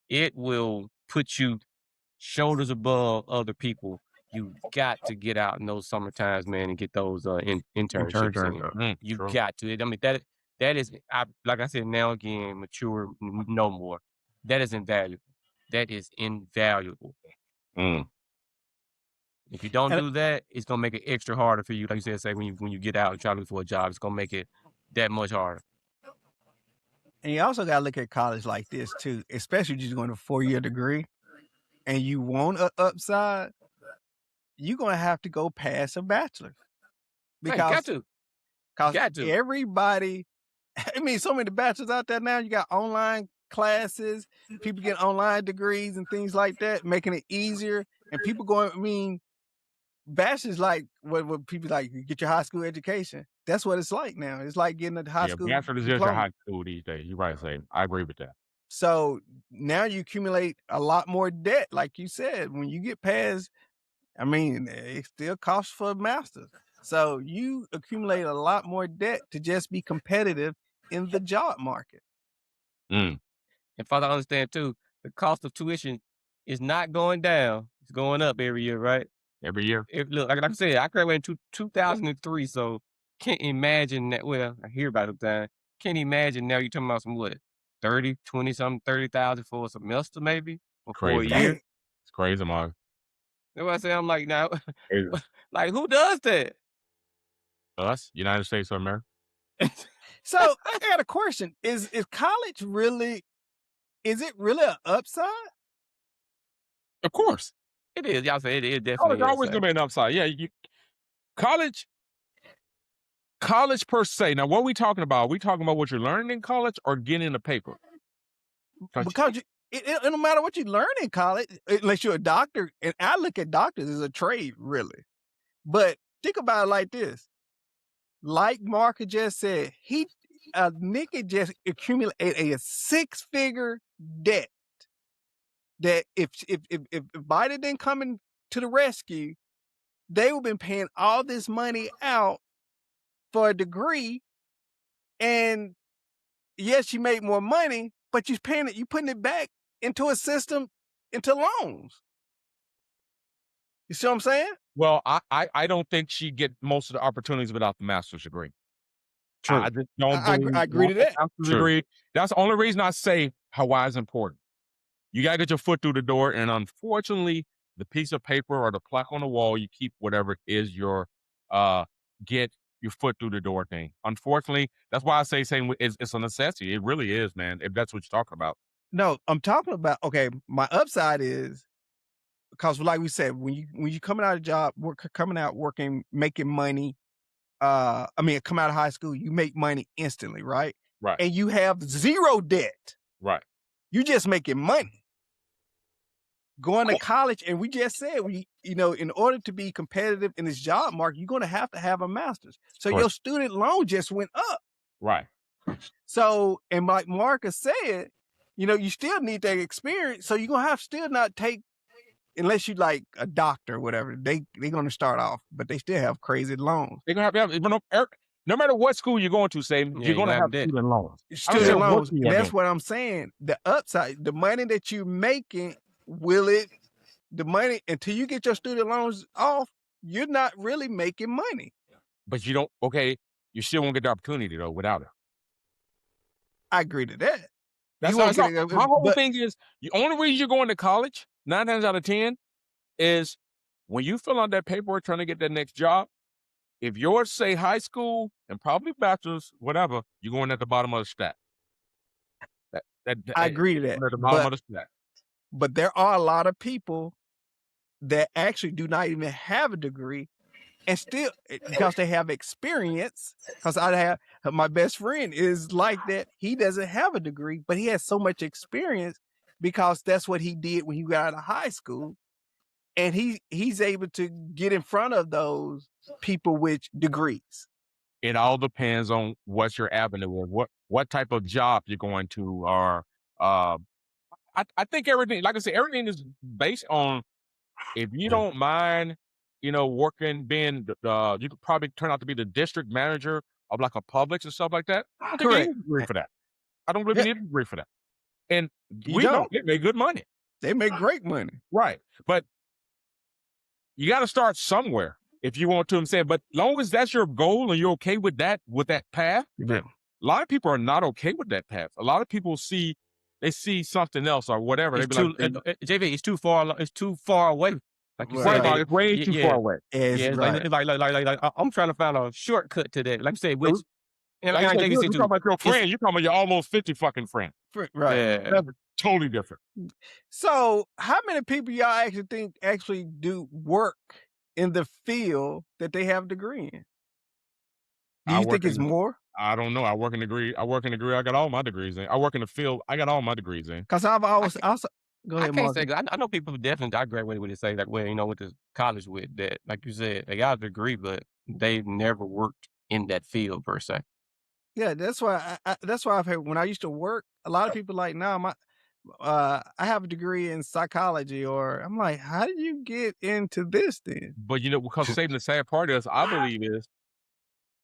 it will put you shoulders above other people. You got to get out in those summer times, man, and get those internships in. You True. got to. I mean, that is, like I said, now again, mature, no more. That is invaluable. That is invaluable. Mm. If you don't And- do that, it's gonna make it extra harder for you. Like you said, say when you get out and try to look for a job, it's gonna make it that much harder. And you also got to look at college like this too, especially if you're going to a 4-year degree and you want an upside, you're going to have to go past a bachelor's. Hey, got to. Got to. Everybody, I mean, so many bachelors out there now. You got online classes, people get online degrees and things like that, making it easier. And people bachelor's like what people like, you get your high school education. That's what it's like now. It's like getting a high school bachelor's is your diploma. high school these days. You're right, Sam. I agree with that. So now you accumulate a lot more debt, like you said. When you get past, I mean, it still costs for a master's. So you accumulate a lot more debt to just be competitive in the job market. Mm. And Father, I understand too, the cost of tuition is not going down. It's going up every year, right? Every year. Look, like I said, I graduated in 2003, so can't imagine that. Well, I hear about it time. Can't imagine now you're talking about some what, 30, 20 something, 30,000 for a semester, maybe, or for a Crazy. year. It's crazy, Mark. That's what I say. I'm like, now, Crazy. like, who does that? Us, United States of America. So I got a question: Is college really? Is it really an upside? Of course. It is. Y'all say it definitely College is. always gonna be an upside. Yeah, college per se. Now, what are we talking about? Are we talking about what you're learning in college or getting a paper? Because it no matter what you learn in college, unless you're a doctor, and I look at doctors as a trade, really. But think about it like this: like Mark just said, Nick had just accumulated a 6-figure debt. That if Biden didn't come in to the rescue, they would have been paying all this money out for a degree. And yes, you make more money, but you're putting it back into a system, into loans. You see what I'm saying? Well, I don't think she'd get most of the opportunities without the master's degree. True. I just don't I believe agree to that. master's degree. That's the only reason I say Hawaii is important. You gotta get your foot through the door, and unfortunately, the piece of paper or the plaque on the wall, you keep whatever is your get your foot through the door thing. Unfortunately, that's why I say it's a necessity. It really is, man. If that's what you're talking about. No, I'm talking about, okay, my upside is, because like we said, when you coming out of job, coming out working, making money, come out of high school, you make money instantly, right? Right. And you have zero debt. Right. You just making money. Going to college, and we just said, in order to be competitive in this job market, you're going to have a master's. So Right. your student loan just went up. Right. So, and like Marcus said, you still need that experience. So you're going to have to still not take, unless you like a doctor or whatever, they're going to start off, but they still have crazy loans. They're gonna have no matter what school you're going to, you're gonna have debt. student loans. Student what loans. you are That's doing. what I'm saying. The upside, the money that you're making, the money until you get your student loans off, you're not really making money. But you don't. Okay, you still won't get the opportunity though without it. I agree to that. That's You won't not, get it, my whole but thing is the only reason you're going to college 9 times out of 10 is when you fill out that paperwork trying to get that next job. If yours say high school and probably bachelor's, whatever, you're going at the bottom of the stack. I agree to that. At the bottom of the stack. But there are a lot of people that actually do not even have a degree and still, because they have experience, because I have, my best friend is like that. He doesn't have a degree, but he has so much experience because that's what he did when he got out of high school. And he's able to get in front of those people with degrees. It all depends on what's your avenue or what type of job you're going to, or I think everything, like I said, everything is based on if you don't mind, working, being you could probably turn out to be the district manager of like a Publix and stuff like that. I don't think you need a degree for that. I don't really need a degree for that. And we know they make good money. They make great money. Right. But you got to start somewhere if you want to. I'm saying, but long as that's your goal and you're okay with that path, a lot of people are not okay with that path. A lot of people see something else or whatever. It's too, JV, it's too far. It's too far away. Like you said, it's way too far away. It's like I'm trying to find a shortcut to that. Like you said, which and like you're talking about your friend. You're talking about your almost 50 fucking friend. Right. Yeah. That's totally different. So how many people y'all actually think actually do work in the field that they have a degree in? Do you think it's more? I don't know. I work in degree. I got all my degrees in. I work in the field. I got all my degrees in. Because I've always also go ahead, I can't Mark. say. I know people definitely. I graduated with it. Say like, well, went to college with that. Like you said, they got a degree, but they never worked in that field per se. Yeah, that's why. That's why I've heard when I used to work. A lot of people like, no, I have a degree in psychology, or I'm like, how did you get into this then? But because saving the sad part is, I believe is,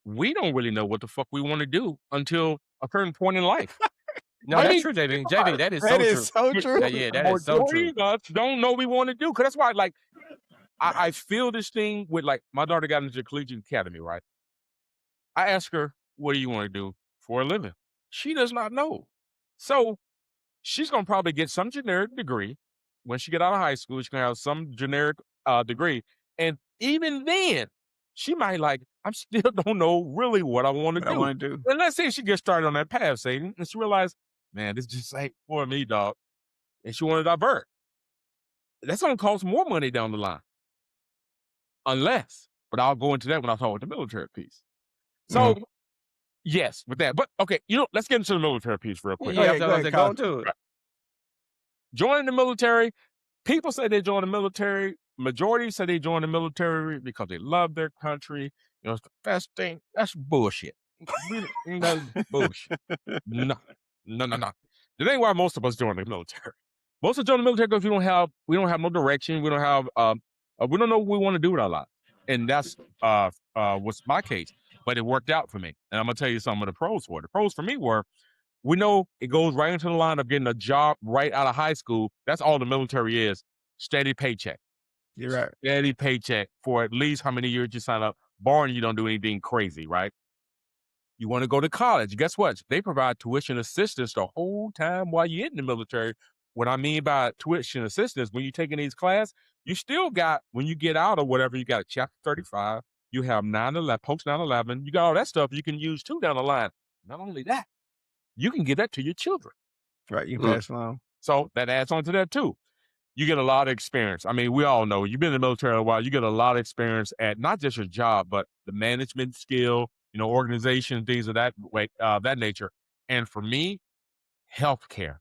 we don't really know what the fuck we want to do until a certain point in life. No, that's true, JV. JV, that is so true. Yeah, that is so true. Us don't know what we want to do. Because that's why, like, I feel this thing with, like, my daughter got into the collegiate academy, right? I asked her, what do you want to do for a living? She does not know. So she's going to probably get some generic degree. When she get out of high school, she's going to have some generic degree. And even then, she might I still don't know really what I want to do. And let's say she gets started on that path, Satan, and she realized, man, this just ain't for me, dog. And she want to divert. That's going to cost more money down the line. Unless, but I'll go into that when I talk about the military piece. So, yes, with that. But, okay, let's get into the military piece real quick. Yeah, go to it. Joining the military, people say they join the military. Majority say they join the military because they love their country. It's the best thing. That's bullshit. That's bullshit. No. That ain't why most of us join the military. Most of us join the military because we don't have no direction. We don't have we don't know what we want to do with our life. And that's what's my case. But it worked out for me. And I'm gonna tell you some of the pros for it. The pros for me were, we know it goes right into the line of getting a job right out of high school. That's all the military is. Steady paycheck. You're right. Steady paycheck for at least how many years you sign up, barring you don't do anything crazy, right? You want to go to college. Guess what? They provide tuition assistance the whole time while you're in the military. What I mean by tuition assistance, when you're taking these classes, you still got, when you get out or whatever, you got a Chapter 35, you have 9/11, post 9/11, you got all that stuff you can use too down the line. Not only that, you can give that to your children. Right, you pass along. So that adds on to that too. You get a lot of experience. I mean, we all know, you've been in the military a while, you get a lot of experience at not just your job, but the management skill, organization, things of that way, that nature. And for me, healthcare,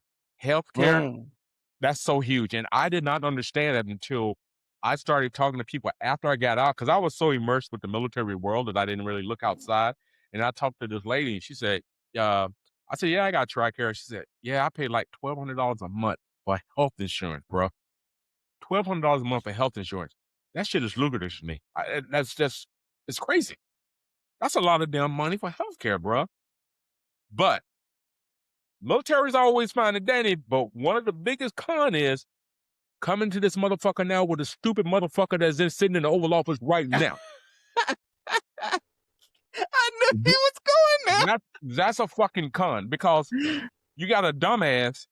that's so huge. And I did not understand that until I started talking to people after I got out, because I was so immersed with the military world that I didn't really look outside. And I talked to this lady, and she said, I said, yeah, I got TRICARE. She said, yeah, I paid like $1,200 a month for health insurance, bro. $1,200 a month for health insurance. That shit is lucrative to me. It's crazy. That's a lot of damn money for healthcare, bro. But military's always fine and dandy, but one of the biggest con is coming to this motherfucker now with a stupid motherfucker that's just sitting in the Oval Office right now. I knew he was going there. That's a fucking con because you got a dumbass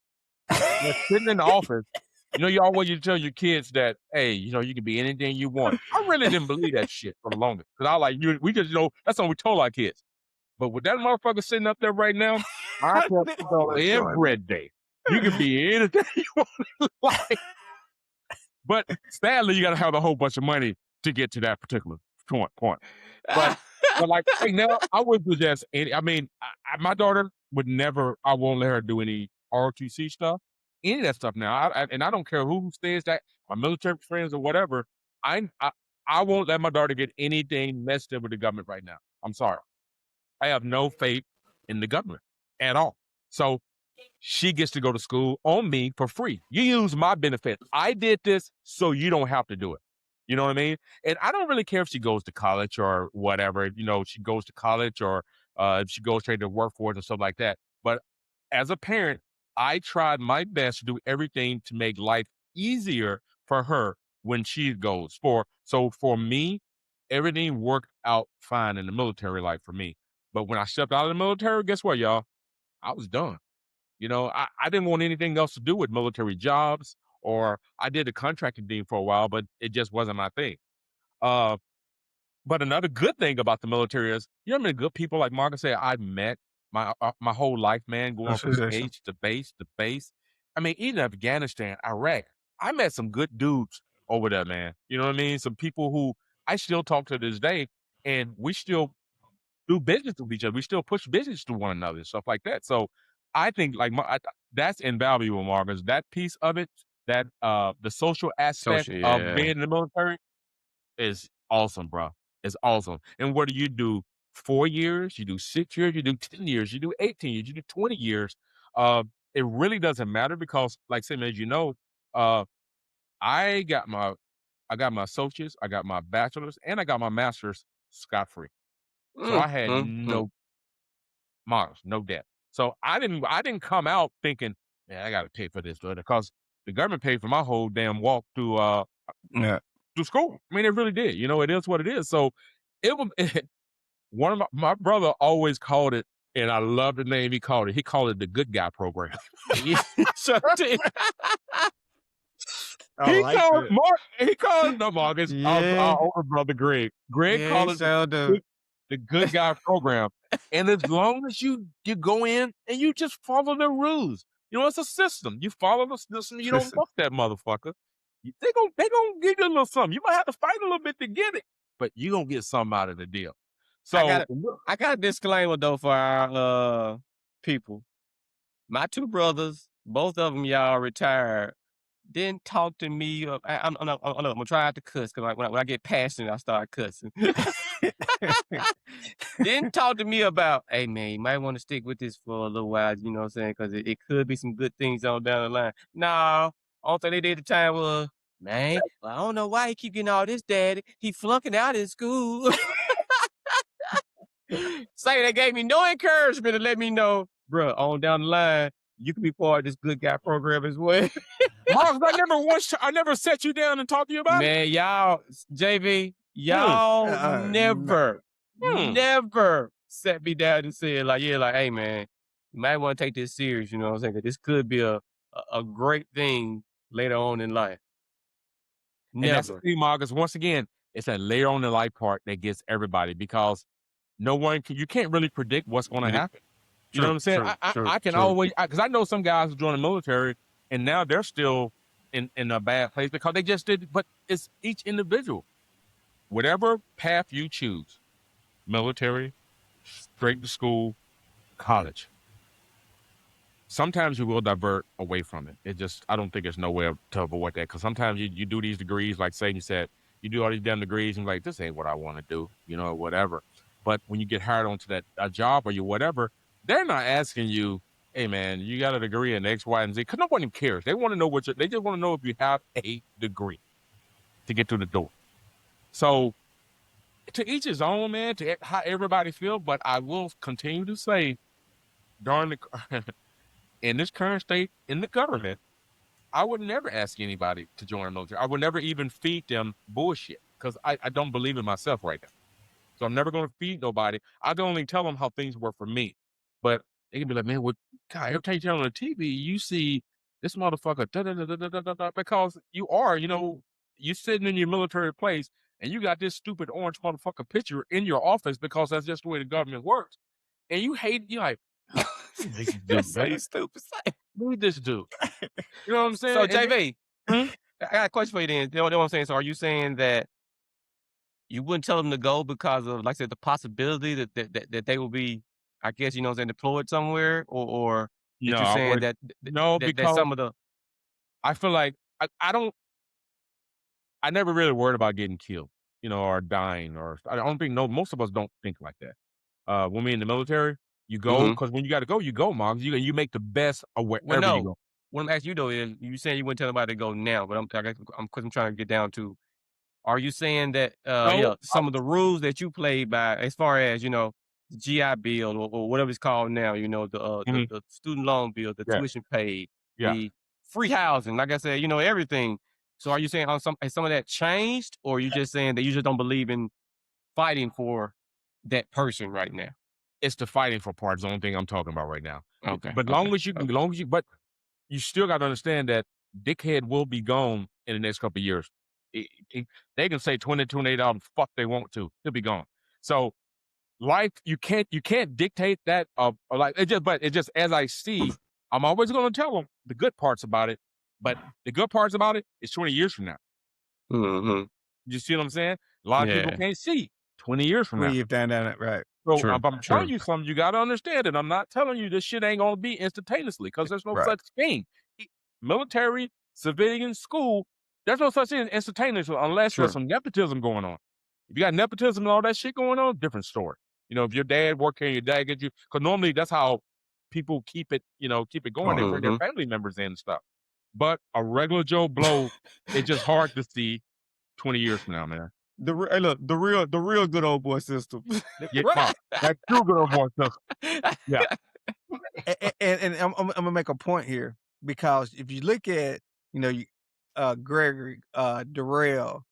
that's sitting in the office. You know, you always tell your kids that, hey, you know, you can be anything you want. I really didn't believe that shit for the longest. Because I like, we just, you know, that's what we told our kids. But with that motherfucker sitting up there right now, I tell people every day, you can be anything you want in life. But sadly, you got to have a whole bunch of money to get to that particular point. But like right now, I would suggest any. I mean, my daughter would never. I won't let her do any ROTC stuff, any of that stuff. Now, and I don't care who says that. My military friends or whatever. I won't let my daughter get anything messed up with the government right now. I'm sorry. I have no faith in the government at all. So she gets to go to school on me for free. You use my benefit. I did this so you don't have to do it. You know what I mean? And I don't really care if she goes to college or whatever. You know, she goes to college or if she goes straight to the workforce and stuff like that. But as a parent, I tried my best to do everything to make life easier for her when she goes. So for me, everything worked out fine in the military life for me. But when I stepped out of the military, guess what, y'all? I was done. You know, I didn't want anything else to do with military jobs, or I did the contracting thing for a while, but it just wasn't my thing. But another good thing about the military is, you know how many good people, like Marcus said, I've met my whole life, man, going from base to base to base. I mean, even Afghanistan, Iraq, I met some good dudes over there, man. You know what I mean? Some people who I still talk to this day, and we still do business with each other. We still push business to one another and stuff like that. So I think like that's invaluable, Marcus. That piece of it, that the social aspect of being in the military is awesome, bro. It's awesome. And whether you do 4 years, you do 6 years, you do 10 years, you do 18 years, you do 20 years, it really doesn't matter because, like Sam, as you know, I got my associates, I got my bachelor's, and I got my master's scot-free. So I had no marks, no debt. So I didn't come out thinking, man, I got to pay for this, because the government paid for my whole damn walk to school. I mean, it really did. You know, it is what it is. So it was one of my brother always called it, and I love the name he called it. He called it the good guy program. So, he called Marcus, our older brother Greg. Greg called it the good guy program. And as long as you go in and you just follow the rules, you know, it's a system. You follow the system. You don't fuck that motherfucker. They gonna give you a little something. You might have to fight a little bit to get it, but you gonna get something out of the deal. So I got a disclaimer though for our people. My two brothers, both of them y'all retired, didn't talk to me. I'm gonna try not to cuss because when I get passionate, I start cussing. Didn't talk to me about, hey man, you might want to stick with this for a little while, you know what I'm saying? Because it could be some good things on down the line. No, all thing they did at the time was, man, well, I don't know why he keep getting all this, daddy. He flunking out in school. Say they gave me no encouragement to let me know, bro, on down the line, you can be part of this good guy program as well. Mark, I never set you down and talked to you about it. Man, y'all, JV, y'all never set me down and said like, hey man, you might want to take this serious, you know what I'm saying? 'Cause this could be a great thing later on in life. Never. And that's the thing, Marcus. Once again, it's that later on in life part that gets everybody, because you can't really predict what's going to happen. You know what I'm saying? I can always, because I know some guys who join the military and now they're still in a bad place because they just did, but it's each individual. Whatever path you choose, military, straight to school, college, sometimes you will divert away from it. I don't think there's no way to avoid that, because sometimes you do these degrees, like Satan said, you do all these damn degrees and you're like, this ain't what I want to do, you know, whatever. But when you get hired onto a job or you whatever, they're not asking you, hey man, you got a degree in X, Y, and Z, because nobody cares. They want to know they just want to know if you have a degree to get through the door. So to each his own, man, to how everybody feel. But I will continue to say, in this current state in the government, I would never ask anybody to join the military. I would never even feed them bullshit because I don't believe in myself right now. So I'm never going to feed nobody. I can only tell them how things work for me. But they can be like, man, what? God, every time you turn on the TV, you see this motherfucker, because you are, you're sitting in your military place and you got this stupid orange motherfucker picture in your office because that's just the way the government works. And you hate, you're like, That's so stupid. who this dude? You know what I'm saying? So And then- JV, Hmm? I got a question for you then. You know what I'm saying? So are you saying that you wouldn't tell them to go because of, like I said, the possibility that they will be, I guess, deployed somewhere, or that No, you're I saying would- that no, that because some of the I feel like I never really worried about getting killed, or dying, or I don't think most of us don't think like that. When we in the military, you go Mhm. because when you got to go, Mom. You make the best of wherever well, you no. go. What I'm asking you though is, you saying you wouldn't tell anybody to go now, but I'm because I'm trying to get down to, are you saying that No, some of the rules that you played by, as far as the GI Bill, or whatever it's called now, Mhm. the student loan bill, the Yeah. tuition paid, Yeah. the free housing, like I said, everything. So are you saying how has some of that changed, or are you just saying that you just don't believe in fighting for that person right now? It's the fighting for part is the only thing I'm talking about right now. Okay. But but you still got to understand that dickhead will be gone in the next couple of years. They can say 28 the fuck they want to. He'll be gone. So life, you can't dictate that. But it just as I see, I'm always going to tell them the good parts about it. But the good parts about it is 20 years from now. Mm-hmm. You see what I'm saying? A lot of people Yeah. can't see 20 years from now. We've done that, right? So True, if I'm true. telling you something, you got to understand it. I'm not telling you this shit ain't going to be instantaneously because there's no Right. such thing. Military, civilian, school, there's no such thing as instantaneously unless Sure. there's some nepotism going on. If you got nepotism and all that shit going on, different story. If your dad worked here and your dad get you, because normally that's how people keep it going. They bring their Mhm. family members in and stuff. But a regular Joe Blow, it's just hard to see 20 years from now, man. The real good old boy system. Yeah, Right. Mom, that's too good of a stuff. Yeah. And I'm gonna make a point here, because if you look at Gregory, Darrell,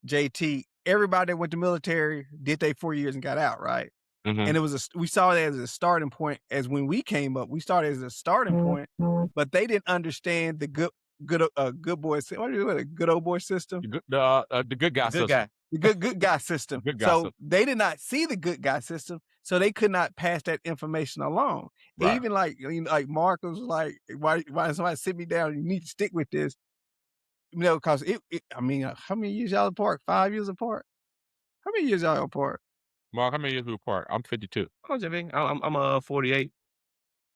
JT, everybody that went to military did they 4 years and got out, right? Mhm. And it was we saw it as a starting point. As when we came up, we started as a starting point, but they didn't understand the good boy system. What is it? A good old boy system? The good guy Good system. guy. The good guy system. Good guy So system. they did not see the good guy system, so they could not pass that information along. Right. Even like Mark was like, why somebody sit me down? You need to stick with this, because how many years y'all apart? 5 years apart? How many years y'all apart? Mark, how many years we apart? I'm 52. Oh, JV, I'm 48.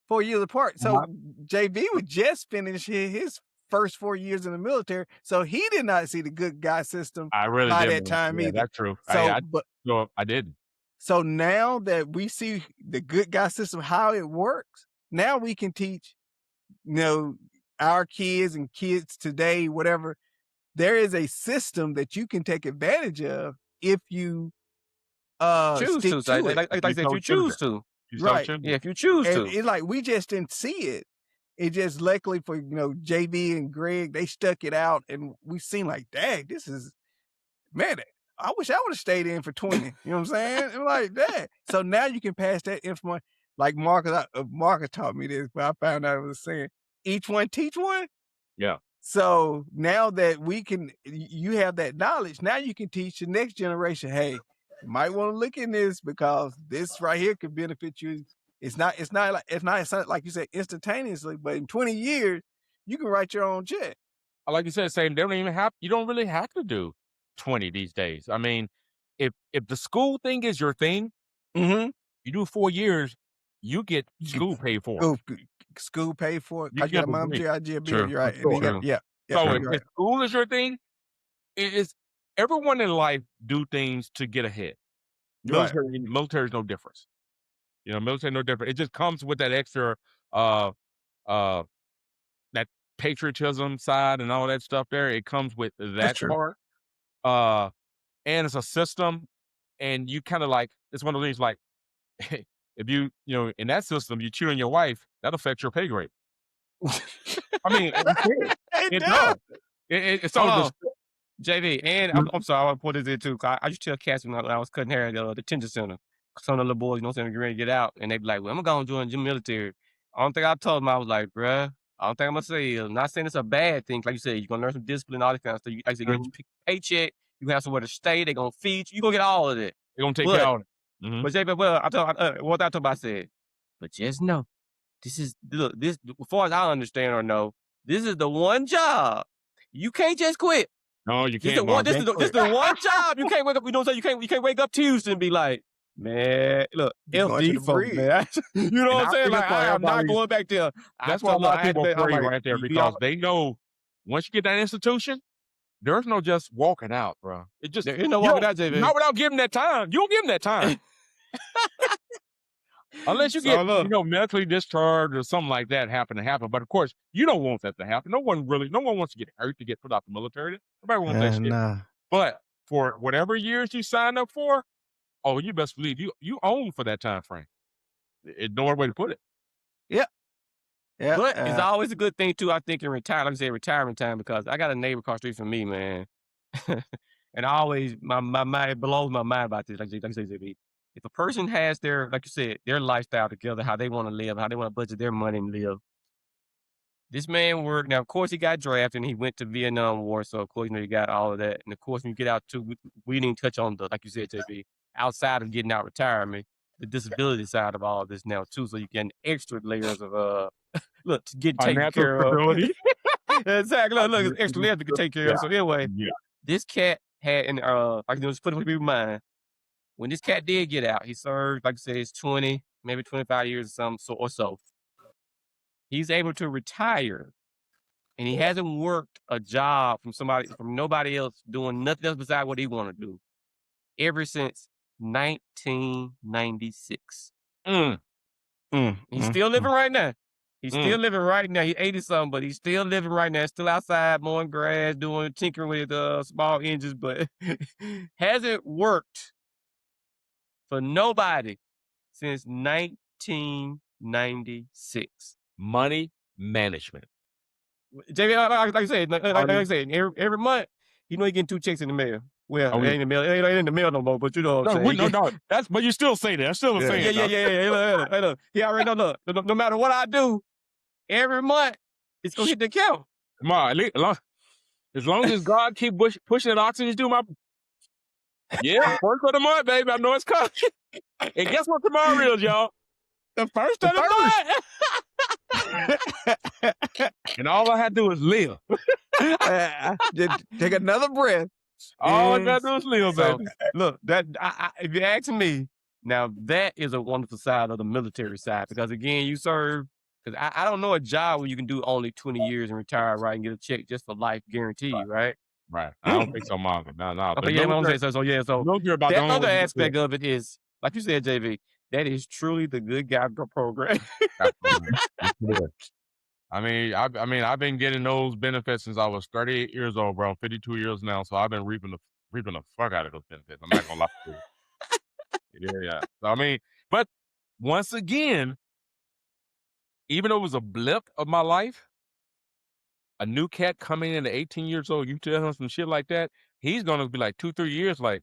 4 years apart. So Uh-huh. JV would just finish his first 4 years in the military, so he did not see the good guy system I really by didn't. that time Yeah, either. that's true. So, I didn't. So now that we see the good guy system, how it works, now we can teach, our kids and kids today, whatever. There is a system that you can take advantage of if you Choose stick to. So to it. like I said, if you choose to. Right. Yeah, if you choose And to. it's like we just didn't see it. It just luckily for JB and Greg, they stuck it out, and we seen like, dang, this is, man, I wish I would have stayed in for 20. You know what I'm saying? And like that. So now you can pass that information. Like Marcus taught me this, but I found out it was saying, each one teach one. Yeah. So now that you have that knowledge, now you can teach the next generation, hey, you might want to look in this because this right here could benefit you. It's not like you said instantaneously, but in 20 years, you can write your own check. Like you said, you don't really have to do 20 these days. I mean, if the school thing is your thing, Mm-hmm. you do 4 years, you get school paid for. School paid for it. You I get a get a mom degree. GI Bill. True. You're right. For And then sure. yeah. So you're if right. school is your thing, it is everyone in life do things to get ahead. Right. Military is no difference. Military no different. It just comes with that extra that patriotism side and all that stuff there. It comes with that true. part. And it's a system, and you kind of like, it's one of those things like, if you in that system, you cheat on your wife, that affects your pay grade. I mean, it does. It's Hold so on, JV, and I'm sorry, I want to put this in too. 'Cause I used to tell cats when I was cutting hair at the detention center. Some of the little boys, you know what I'm saying, get ready to get out, and they be like, "Well, I'm gonna join the military." I don't think I told them. I was like, "Bruh, I don't think I'm gonna say it. I'm not saying it's a bad thing. Like you said, you're gonna learn some discipline, all this kind of stuff. Like I said, you get your paycheck, you have somewhere to stay. They're gonna feed you. You gonna get all of it. They're gonna take care But of it. Mhm. but JV, well, I told what I told him, I said, but just know, this is look this as far as I understand or know, this is the one job you can't just quit. No, you This can't. the one. Mom. This is the one job you can't wake up. You know what I'm saying? You can't wake up Tuesday and be like, man, look, You going to FD the folks, bridge. man. You know what And I'm I saying? think Like that's why I am not everybody's- going back there. That's why a lot of people are afraid right there be because all- they know once you get that institution, there's no just walking out, bro. It just there ain't no you walking don't- out, JV. not without giving that time. You don't give them that time. Unless you So, get, look. medically discharged or something like that happen. But of course, you don't want that to happen. No one wants to get hurt to get put out the military. Nobody wants that shit. Nah. But for whatever years you signed up for, oh, you best believe you own for that time frame. It's no other way to put it. Yeah. But it's always a good thing too, I think, in retirement time, because I got a neighbor across the street from me, man. And I always my mind, it blows my mind about this. Like I say, JB, if a person has their, like you said, their lifestyle together, how they want to live, how they want to budget their money and live. This man worked. Now, of course, he got drafted and he went to Vietnam War. So, of course, you got all of that. And of course, when you get out too, we didn't touch on the, like you said, JB, outside of getting out retirement, the disability side of all of this now too. So you get extra layers of look, to get taken Financial care of. stability. Exactly. Look, it's extra layers to get taken care of. So anyway, Yeah. this cat had, and like just put it with people's mind. When this cat did get out, he served, like I said, it's 20, maybe 25 years or so. He's able to retire, and he hasn't worked a job from nobody else doing nothing else besides what he want to do ever since 1996. He's still living right now. He's still living right now. He's 80-something, but he's still living right now. Still outside mowing grass, tinkering with small engines, but hasn't worked for nobody since 1996. Money management. JV, like I said, every month, he getting 2 checks in the mail. Well, it ain't in the mail. It ain't in the mail no more, but you know what I'm saying. No. But you still say that. That's still the same. Yeah. Hey, look. He already know. Look, no matter what I do, every month, it's going to hit the account. As long as God keep pushing that oxygen through my... Yeah, first of the month, baby. I know it's coming. And guess what tomorrow is, y'all? The first of the month. And all I had to do is live. Just take another breath. All I got to do is live, So, baby. look, that if you ask me, now that is a wonderful side of the military side, because again, you serve. Because I don't know a job where you can do only 20 years and retire, right, and get a check just for life guarantee, right? Right. I don't think so, Mom. No. Okay, yeah, I'm saying so. So About that other aspect of it is, like you said, JV, that is truly the good guy program. I mean, I've been getting those benefits since I was 38 years old, bro. I'm 52 years now, so I've been reaping the fuck out of those benefits. I'm not gonna lie to you. Yeah. So, I mean, but once again, even though it was a blip of my life, a new cat coming in at 18 years old, you tell him some shit like that, he's gonna be like 2-3 years, like,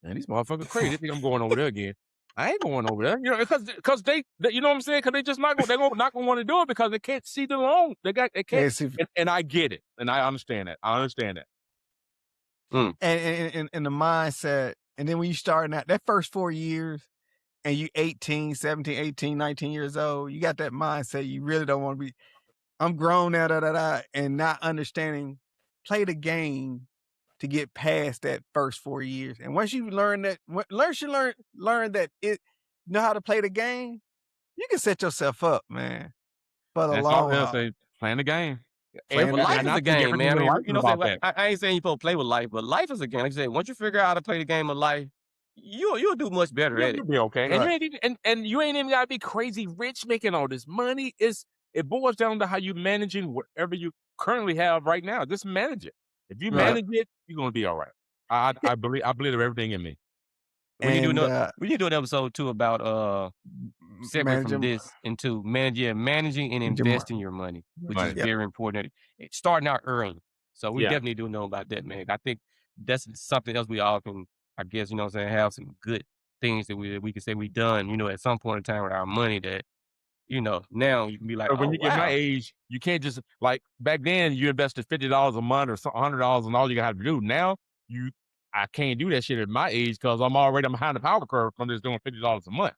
man, these motherfuckers crazy. They think I'm going over there again. I ain't going over there, because they, you know what I'm saying? Because they just not gonna want to do it because they can't see the long. They can't, and I get it, and I understand that. And the mindset, and then when you start out that first 4 years, and you 18, 17, 18, 19 years old, you got that mindset. You really don't want to be. I'm grown now, and not understanding. Play the game to get past that first 4 years. And once you learn that, learn that know how to play the game, you can set yourself up, man, for the long haul. Playing the game. Life is a game, man. I mean, that. I ain't saying you supposed to play with life, but life is a game. Like I said, once you figure out how to play the game of life, you'll do much better at it. You'll be okay. Right. And you ain't even gotta be crazy rich making all this money. It boils down to how you managing whatever you currently have right now. Just manage it. If you manage it, you're gonna be all right. I believe everything in me. We need to do and another. We need to do an episode too about separate from managing this into managing and your money. investing your money, which Money. is Yep. very important. Starting out early. So we Yeah. definitely do know about that, man. I think that's something else we all can, I guess, have some good things that we can say we done, at some point in time with our money that, now you can be like, So when oh you get my wow. age, you can't just like back then you invested $50 a month or $100 and all you have to do. Now I can't do that shit at my age because I'm behind the power curve from just doing $50 a month.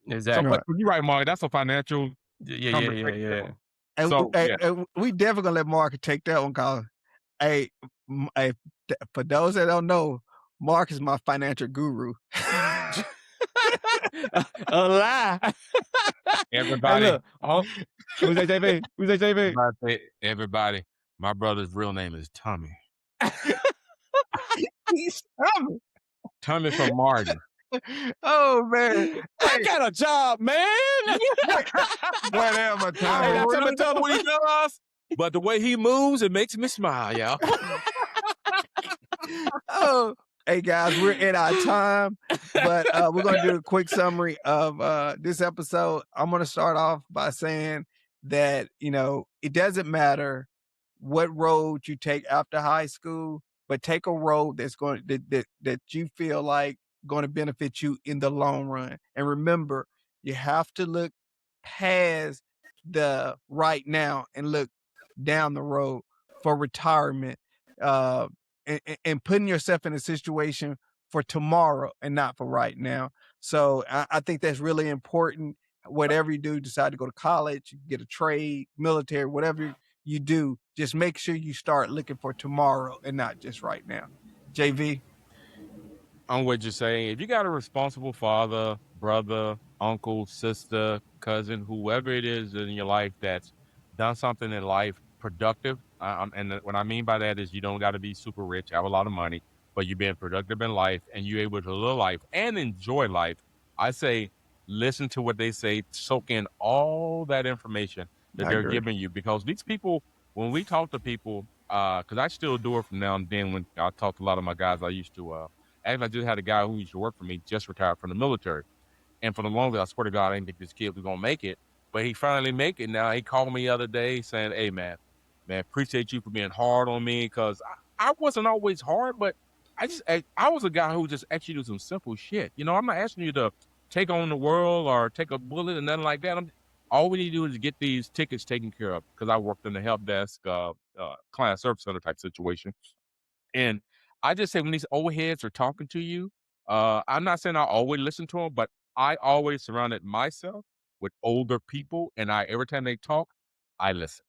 So, Exactly. Right. but you're right, Mark. That's a financial Yeah. conversation. And So yeah, we definitely gonna let Mark take that one, cause hey, for those that don't know, Mark is my financial guru. A lie. everybody, Hey, look. Who's that, JB? Who's that, JB? everybody, my brother's real name is Tommy. He's coming. Tommy from Martin. Oh man, I got a job, man. whatever, I Tommy. don't Tommy, really know what he does, but the way he moves, it makes me smile, y'all. Oh, hey guys, we're in our time, but we're gonna do a quick summary of this episode. I'm gonna start off by saying that it doesn't matter what road you take after high school, but take a road that's going that you feel like going to benefit you in the long run. And remember, you have to look past the right now and look down the road for retirement. And putting yourself in a situation for tomorrow and not for right now. So I think that's really important. Whatever you do, decide to go to college, get a trade, military, whatever you do, just make sure you start looking for tomorrow and not just right now. JV? I'm what you're saying. If you got a responsible father, brother, uncle, sister, cousin, whoever it is in your life that's done something in life productive, and what I mean by that is you don't got to be super rich, have a lot of money, but you're being productive in life and you're able to live life and enjoy life. I say, listen to what they say, soak in all that information that I they're agree. giving you, because these people, when we talk to people, because I still do it from now and then when I talk to a lot of my guys I used to. Actually, I just had a guy who used to work for me, just retired from the military. And for the longest, I swear to God, I didn't think this kid was going to make it. But he finally make it now. He called me the other day saying, hey, man, appreciate you for being hard on me. Because I wasn't always hard, but I was a guy who just actually do some simple shit. I'm not asking you to take on the world or take a bullet and nothing like that. All we need to do is get these tickets taken care of, because I worked in the help desk, client service center type situation. And I just say, when these old heads are talking to you, I'm not saying I always listen to them, but I always surrounded myself with older people, and every time they talk, I listen.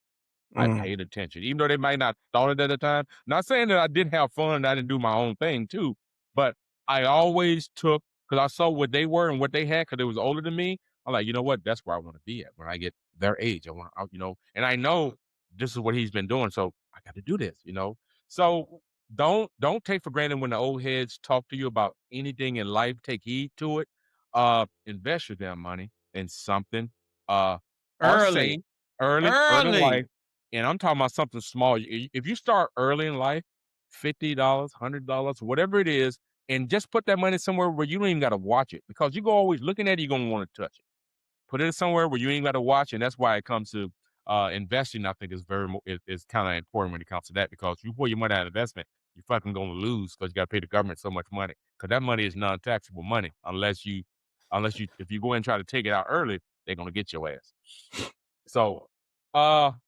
I paid attention, even though they might not thought it at the time. Not saying that I didn't have fun and I didn't do my own thing too, but I always took, because I saw what they were and what they had, because they was older than me. I'm like, you know what? That's where I want to be at when I get their age. And I know this is what he's been doing, so I got to do this. So don't take for granted when the old heads talk to you about anything in life. Take heed to it. Invest your damn money in something. Or Early. save early in Early. life. And I'm talking about something small. If you start early in life, $50, $100, whatever it is, and just put that money somewhere where you don't even got to watch it, because you go always looking at it, you're going to want to touch it. Put it somewhere where you ain't got to watch, and that's why it comes to investing. I think is is kind of important when it comes to that, because you pull your money out of investment, you're fucking going to lose, because you got to pay the government so much money, because that money is non-taxable money unless you if you go and try to take it out early, they're going to get your ass. So,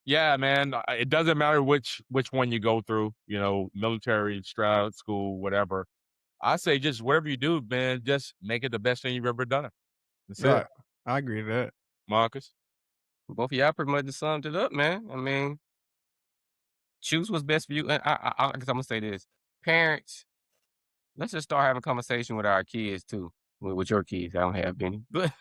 yeah, man, it doesn't matter which one you go through, military, Stroud, school, whatever. I say just whatever you do, man, just make it the best thing you've ever done. That's Right. it, I agree with that. Marcus. Both of y'all pretty much just summed it up, man. I mean, choose what's best for you. And I guess I'm gonna say this: parents, let's just start having a conversation with our kids too, with your kids. I don't have any, but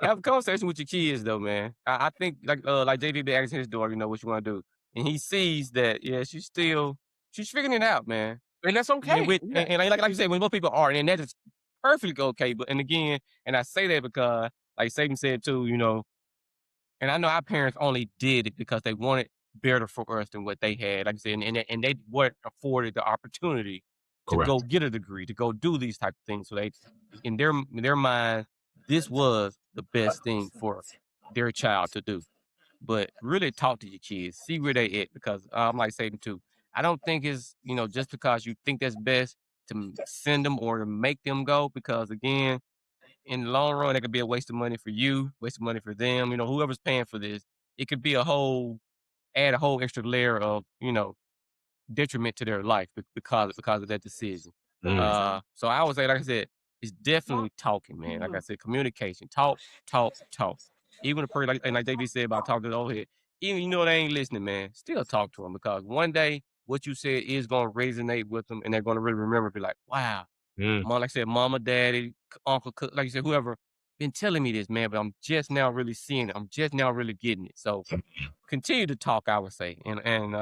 have a conversation with your kids though, man. I think like JD be asking his daughter, what you want to do, and he sees that she's figuring it out, man. And that's And, okay. Yeah. and like you said, when most people are, and that is perfectly okay. But and again, and I say that because, like Satan said too, and I know our parents only did it because they wanted better for us than what they had. Like I said, and they weren't afforded the opportunity to go get a degree, to go do these type of things. So they, in their mind, this was the best thing for their child to do. But really talk to your kids, see where they at, because I'm like saying too, I don't think it's, just because you think that's best to send them or to make them go, because again, in the long run, it could be a waste of money for you, waste of money for them, whoever's paying for this. It could be add a whole extra layer of, detriment to their life because of that decision. So I would say, like I said, it's definitely talking, man. Like I said, communication, talk. Even a person like JB said about talking to the old head, even they ain't listening, man, still talk to them, because one day what you said is gonna resonate with them, and they're gonna really remember. Be like, wow, mom, like I said, mama, daddy, uncle, like you said, whoever been telling me this, man, but I'm just now really seeing it. I'm just now really getting it. So continue to talk, I would say, and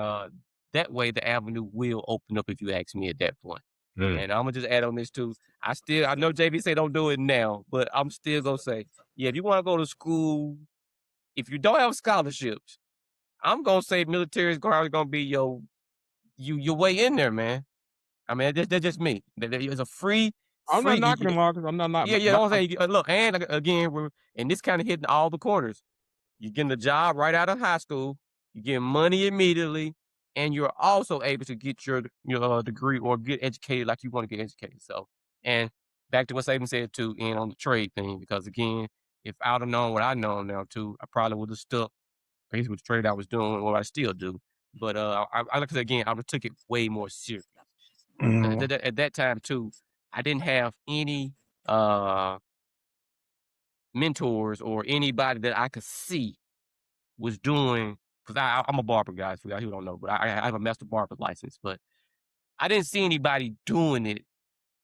that way the avenue will open up, if you ask me at that point. And I'm gonna just add on this too. I know JB say don't do it now, but I'm still gonna say, yeah, if you want to go to school, if you don't have scholarships, I'm gonna say military is probably gonna be your way in there, man. I mean, that's just me. It's a free. I'm not knocking him, Marcus. I'm not knocking. Yeah. Don't say look, and again, and this kind of hitting all the corners. You're getting a job right out of high school. You're getting money immediately, and you're also able to get your degree or get educated like you want to get educated. So, and back to what Saban said too, and on the trade thing, because again, if I'd have known what I know now too, I probably would have stuck basically with the trade I was doing, or I still do. But I like I said again, I would have took it way more serious. At that time too, I didn't have any mentors or anybody that I could see was doing, because I'm a barber, guys, for y'all who don't know, but I have a master barber license, but I didn't see anybody doing it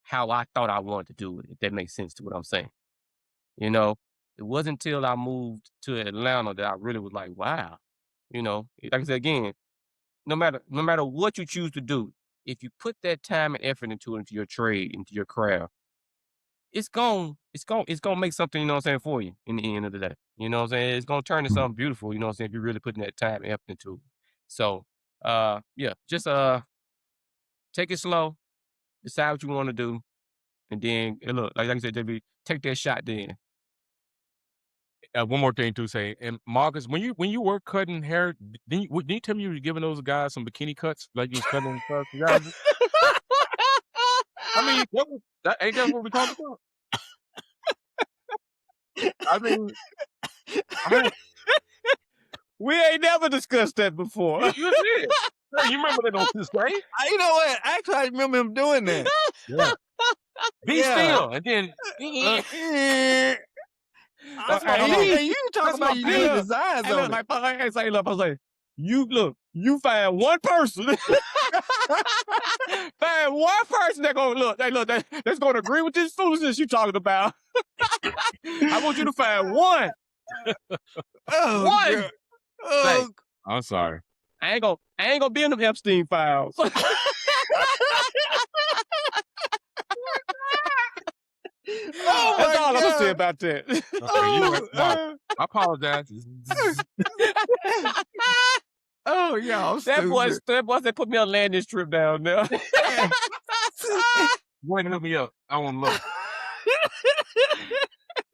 how I thought I wanted to do it, if that makes sense to what I'm saying. It wasn't until I moved to Atlanta that I really was like, wow. Like I said again, no matter what you choose to do, if you put that time and effort into your trade, into your craft, it's gonna make something, for you in the end of the day. It's gonna turn into something beautiful, if you're really putting that time and effort into it. So yeah, just take it slow, decide what you want to do, and then look, like I said, JB, take that shot then. One more thing to say, and Marcus, when you were cutting hair, didn't you tell me you were giving those guys some bikini cuts, like you was cutting them cuts? I mean, ain't that what we talking about? I mean, We ain't never discussed that before. you did. Hey, you remember that on this day? You know what? Actually, I remember him doing that. Yeah. Be still, and then. That's what you talking about. You do designs Hey, on look, I was like, you find one person. Find one person that gonna look. Hey, look, that's gonna agree with this foolishness you talking about. I want you to find one. One. God. Oh, I'm sorry. I ain't gonna be in them Epstein files. That's all I'm gonna say about that. No, I apologize. Oh, y'all That boy that put me on landing strip down there. Wait, look me up. I want to look.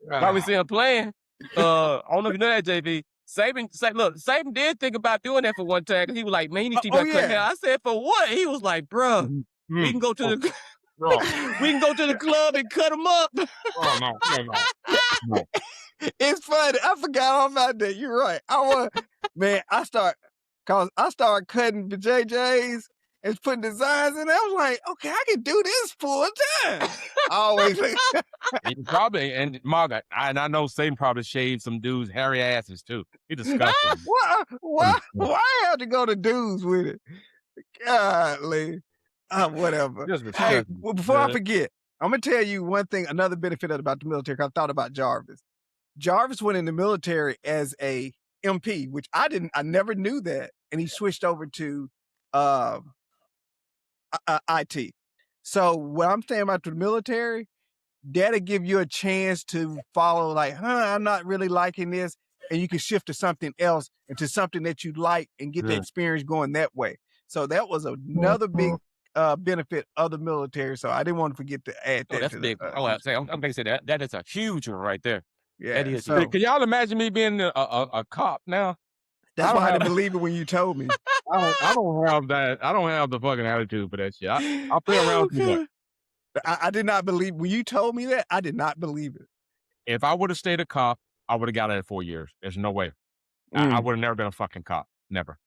While we see him playing, I don't know if you know that, JB. Saban did think about doing that for one time, because he was like, man, you need to keep that cut hair. I said, for what? He was like, bro, we can go to the we can go to the club and cut him up. Oh, no. It's funny. I forgot all about that. You're right. I started cutting the JJs and putting designs in there. I was like, okay, I can do this full time. Always. He probably, and Margaret, I know Satan probably shaved some dudes' hairy asses too. He disgusting. Why I have to go to dudes with it? Golly. Whatever. Hey, before I forget, I'm gonna tell you one thing, another benefit about the military. I thought about Jarvis. Jarvis went in the military as a MP, which I never knew that, and he switched over to IT. So what I'm saying about the military, that'll give you a chance to follow, like, I'm not really liking this, and you can shift to something else, into something that you like, and get the experience going that way. So that was another big benefit of the military. So I didn't want to forget to add Oh, that that's to a the. big one. Oh, I'm going to say that is a huge one right there. That Yeah. is So huge. Can y'all imagine me being a cop now? that's don't why I have- didn't believe it when you told me. I don't have that. I don't have the fucking attitude for that shit. I'll play around too much. I did not believe when you told me that. I did not believe it. If I would have stayed a cop, I would have got it at 4 years. There's no way. I would have never been a fucking cop. Never.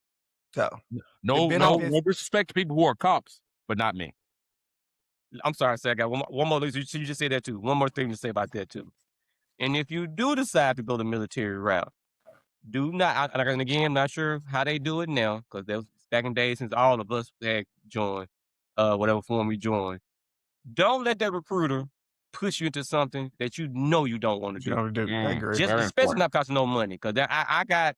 So No benefits- disrespect to people who are cops, but not me. I'm sorry, I got one more. You just said that too. One more thing to say about that too. And if you do decide to go the military route, do not. And again, I'm not sure how they do it now because that was back in days since all of us had joined, whatever form we joined. Don't let that recruiter push you into something that you know you don't want to do. I agree. Just Very especially important. not because of no money. Because I got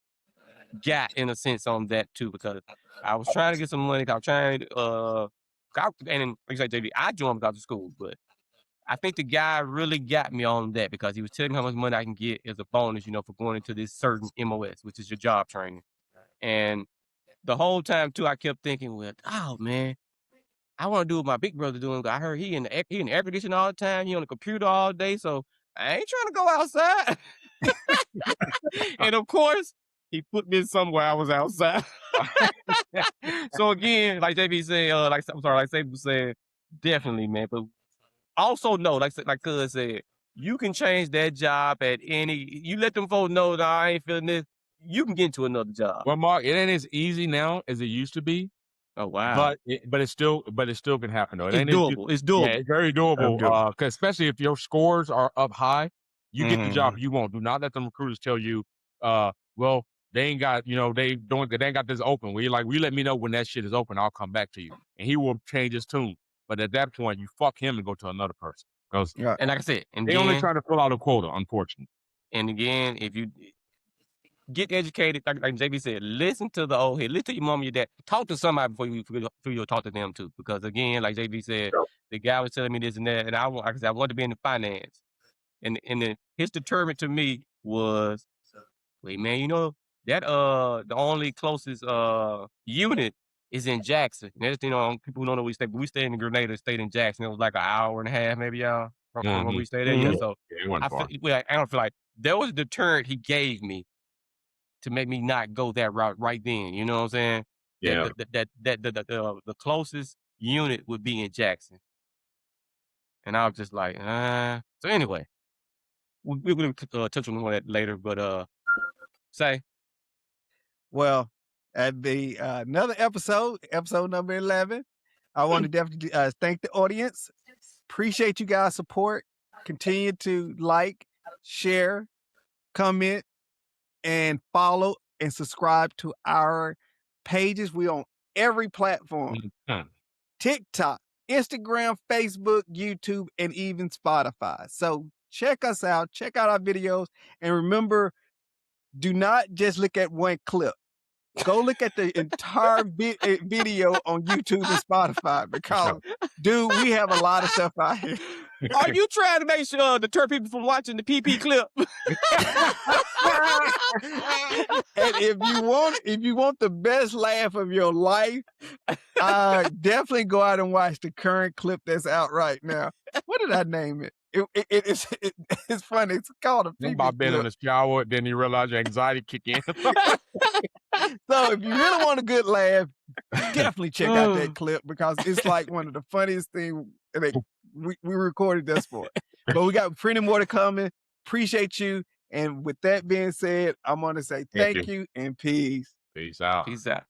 in a sense on that too because I was trying to get some money. I was trying and like you said, JB, I joined because of school, but I think the guy really got me on that because he was telling me how much money I can get as a bonus, for going into this certain MOS, which is your job training. And the whole time too, I kept thinking, well, oh man, I want to do what my big brother doing. I heard he in the air conditioning all the time. He on the computer all day, so I ain't trying to go outside. And of course, he put me somewhere I was outside. So again, like JB said, like Sabu said, definitely, man. But also know, like Cuz said, you can change that job at any. You let them folks know that I ain't feeling this. You can get into another job. Well, Mark, it ain't as easy now as it used to be. Oh wow! But it still can happen though. It's doable. It's doable. Yeah, it's very doable. Cause especially if your scores are up high, you get the job you want. Do not let them recruiters tell you, well, they ain't got, they ain't got this open. We let me know when that shit is open. I'll come back to you, and he will change his tune. But at that point, you fuck him and go to another person. Cause And like I said, they only trying to fill out a quota, unfortunately. And again, if you get educated, like JB said, listen to the old head, listen to your mom, your dad, talk to somebody before you talk to them too. Because again, like JB said, the guy was telling me this and that, and I wanted to be in the finance, and then his deterrent to me was, wait, man, that the only closest unit is in Jackson. And that's, people who don't know where we stay, but we stayed in Grenada, stayed in Jackson. It was like an hour and a half, maybe, y'all, from where we stayed at. Yeah, so I don't feel like there was a deterrent he gave me to make me not go that route right then. You know what I'm saying? Yeah. The closest unit would be in Jackson. And I was just like, So anyway, we're going to touch on that later, but say. Well, at the another episode number 11, I want to definitely thank the audience. Appreciate you guys' support. Continue to like, share, comment, and follow and subscribe to our pages. We on every platform. TikTok, Instagram, Facebook, YouTube, and even Spotify. So check us out. Check out our videos. And remember, do not just look at one clip. Go look at the entire video on YouTube and Spotify because, dude, we have a lot of stuff out here. Are you trying to make sure deter people from watching the PP clip? And if you want the best laugh of your life, definitely go out and watch the current clip that's out right now. What did I name it? It's funny. It's called a PP about being in the shower, then you realize your anxiety kick in. So if you really want a good laugh, definitely check out that clip because it's like one of the funniest things we recorded this for. But we got plenty more to coming. Appreciate you. And with that being said, I'm going to say thank you and peace. Peace out. Peace out.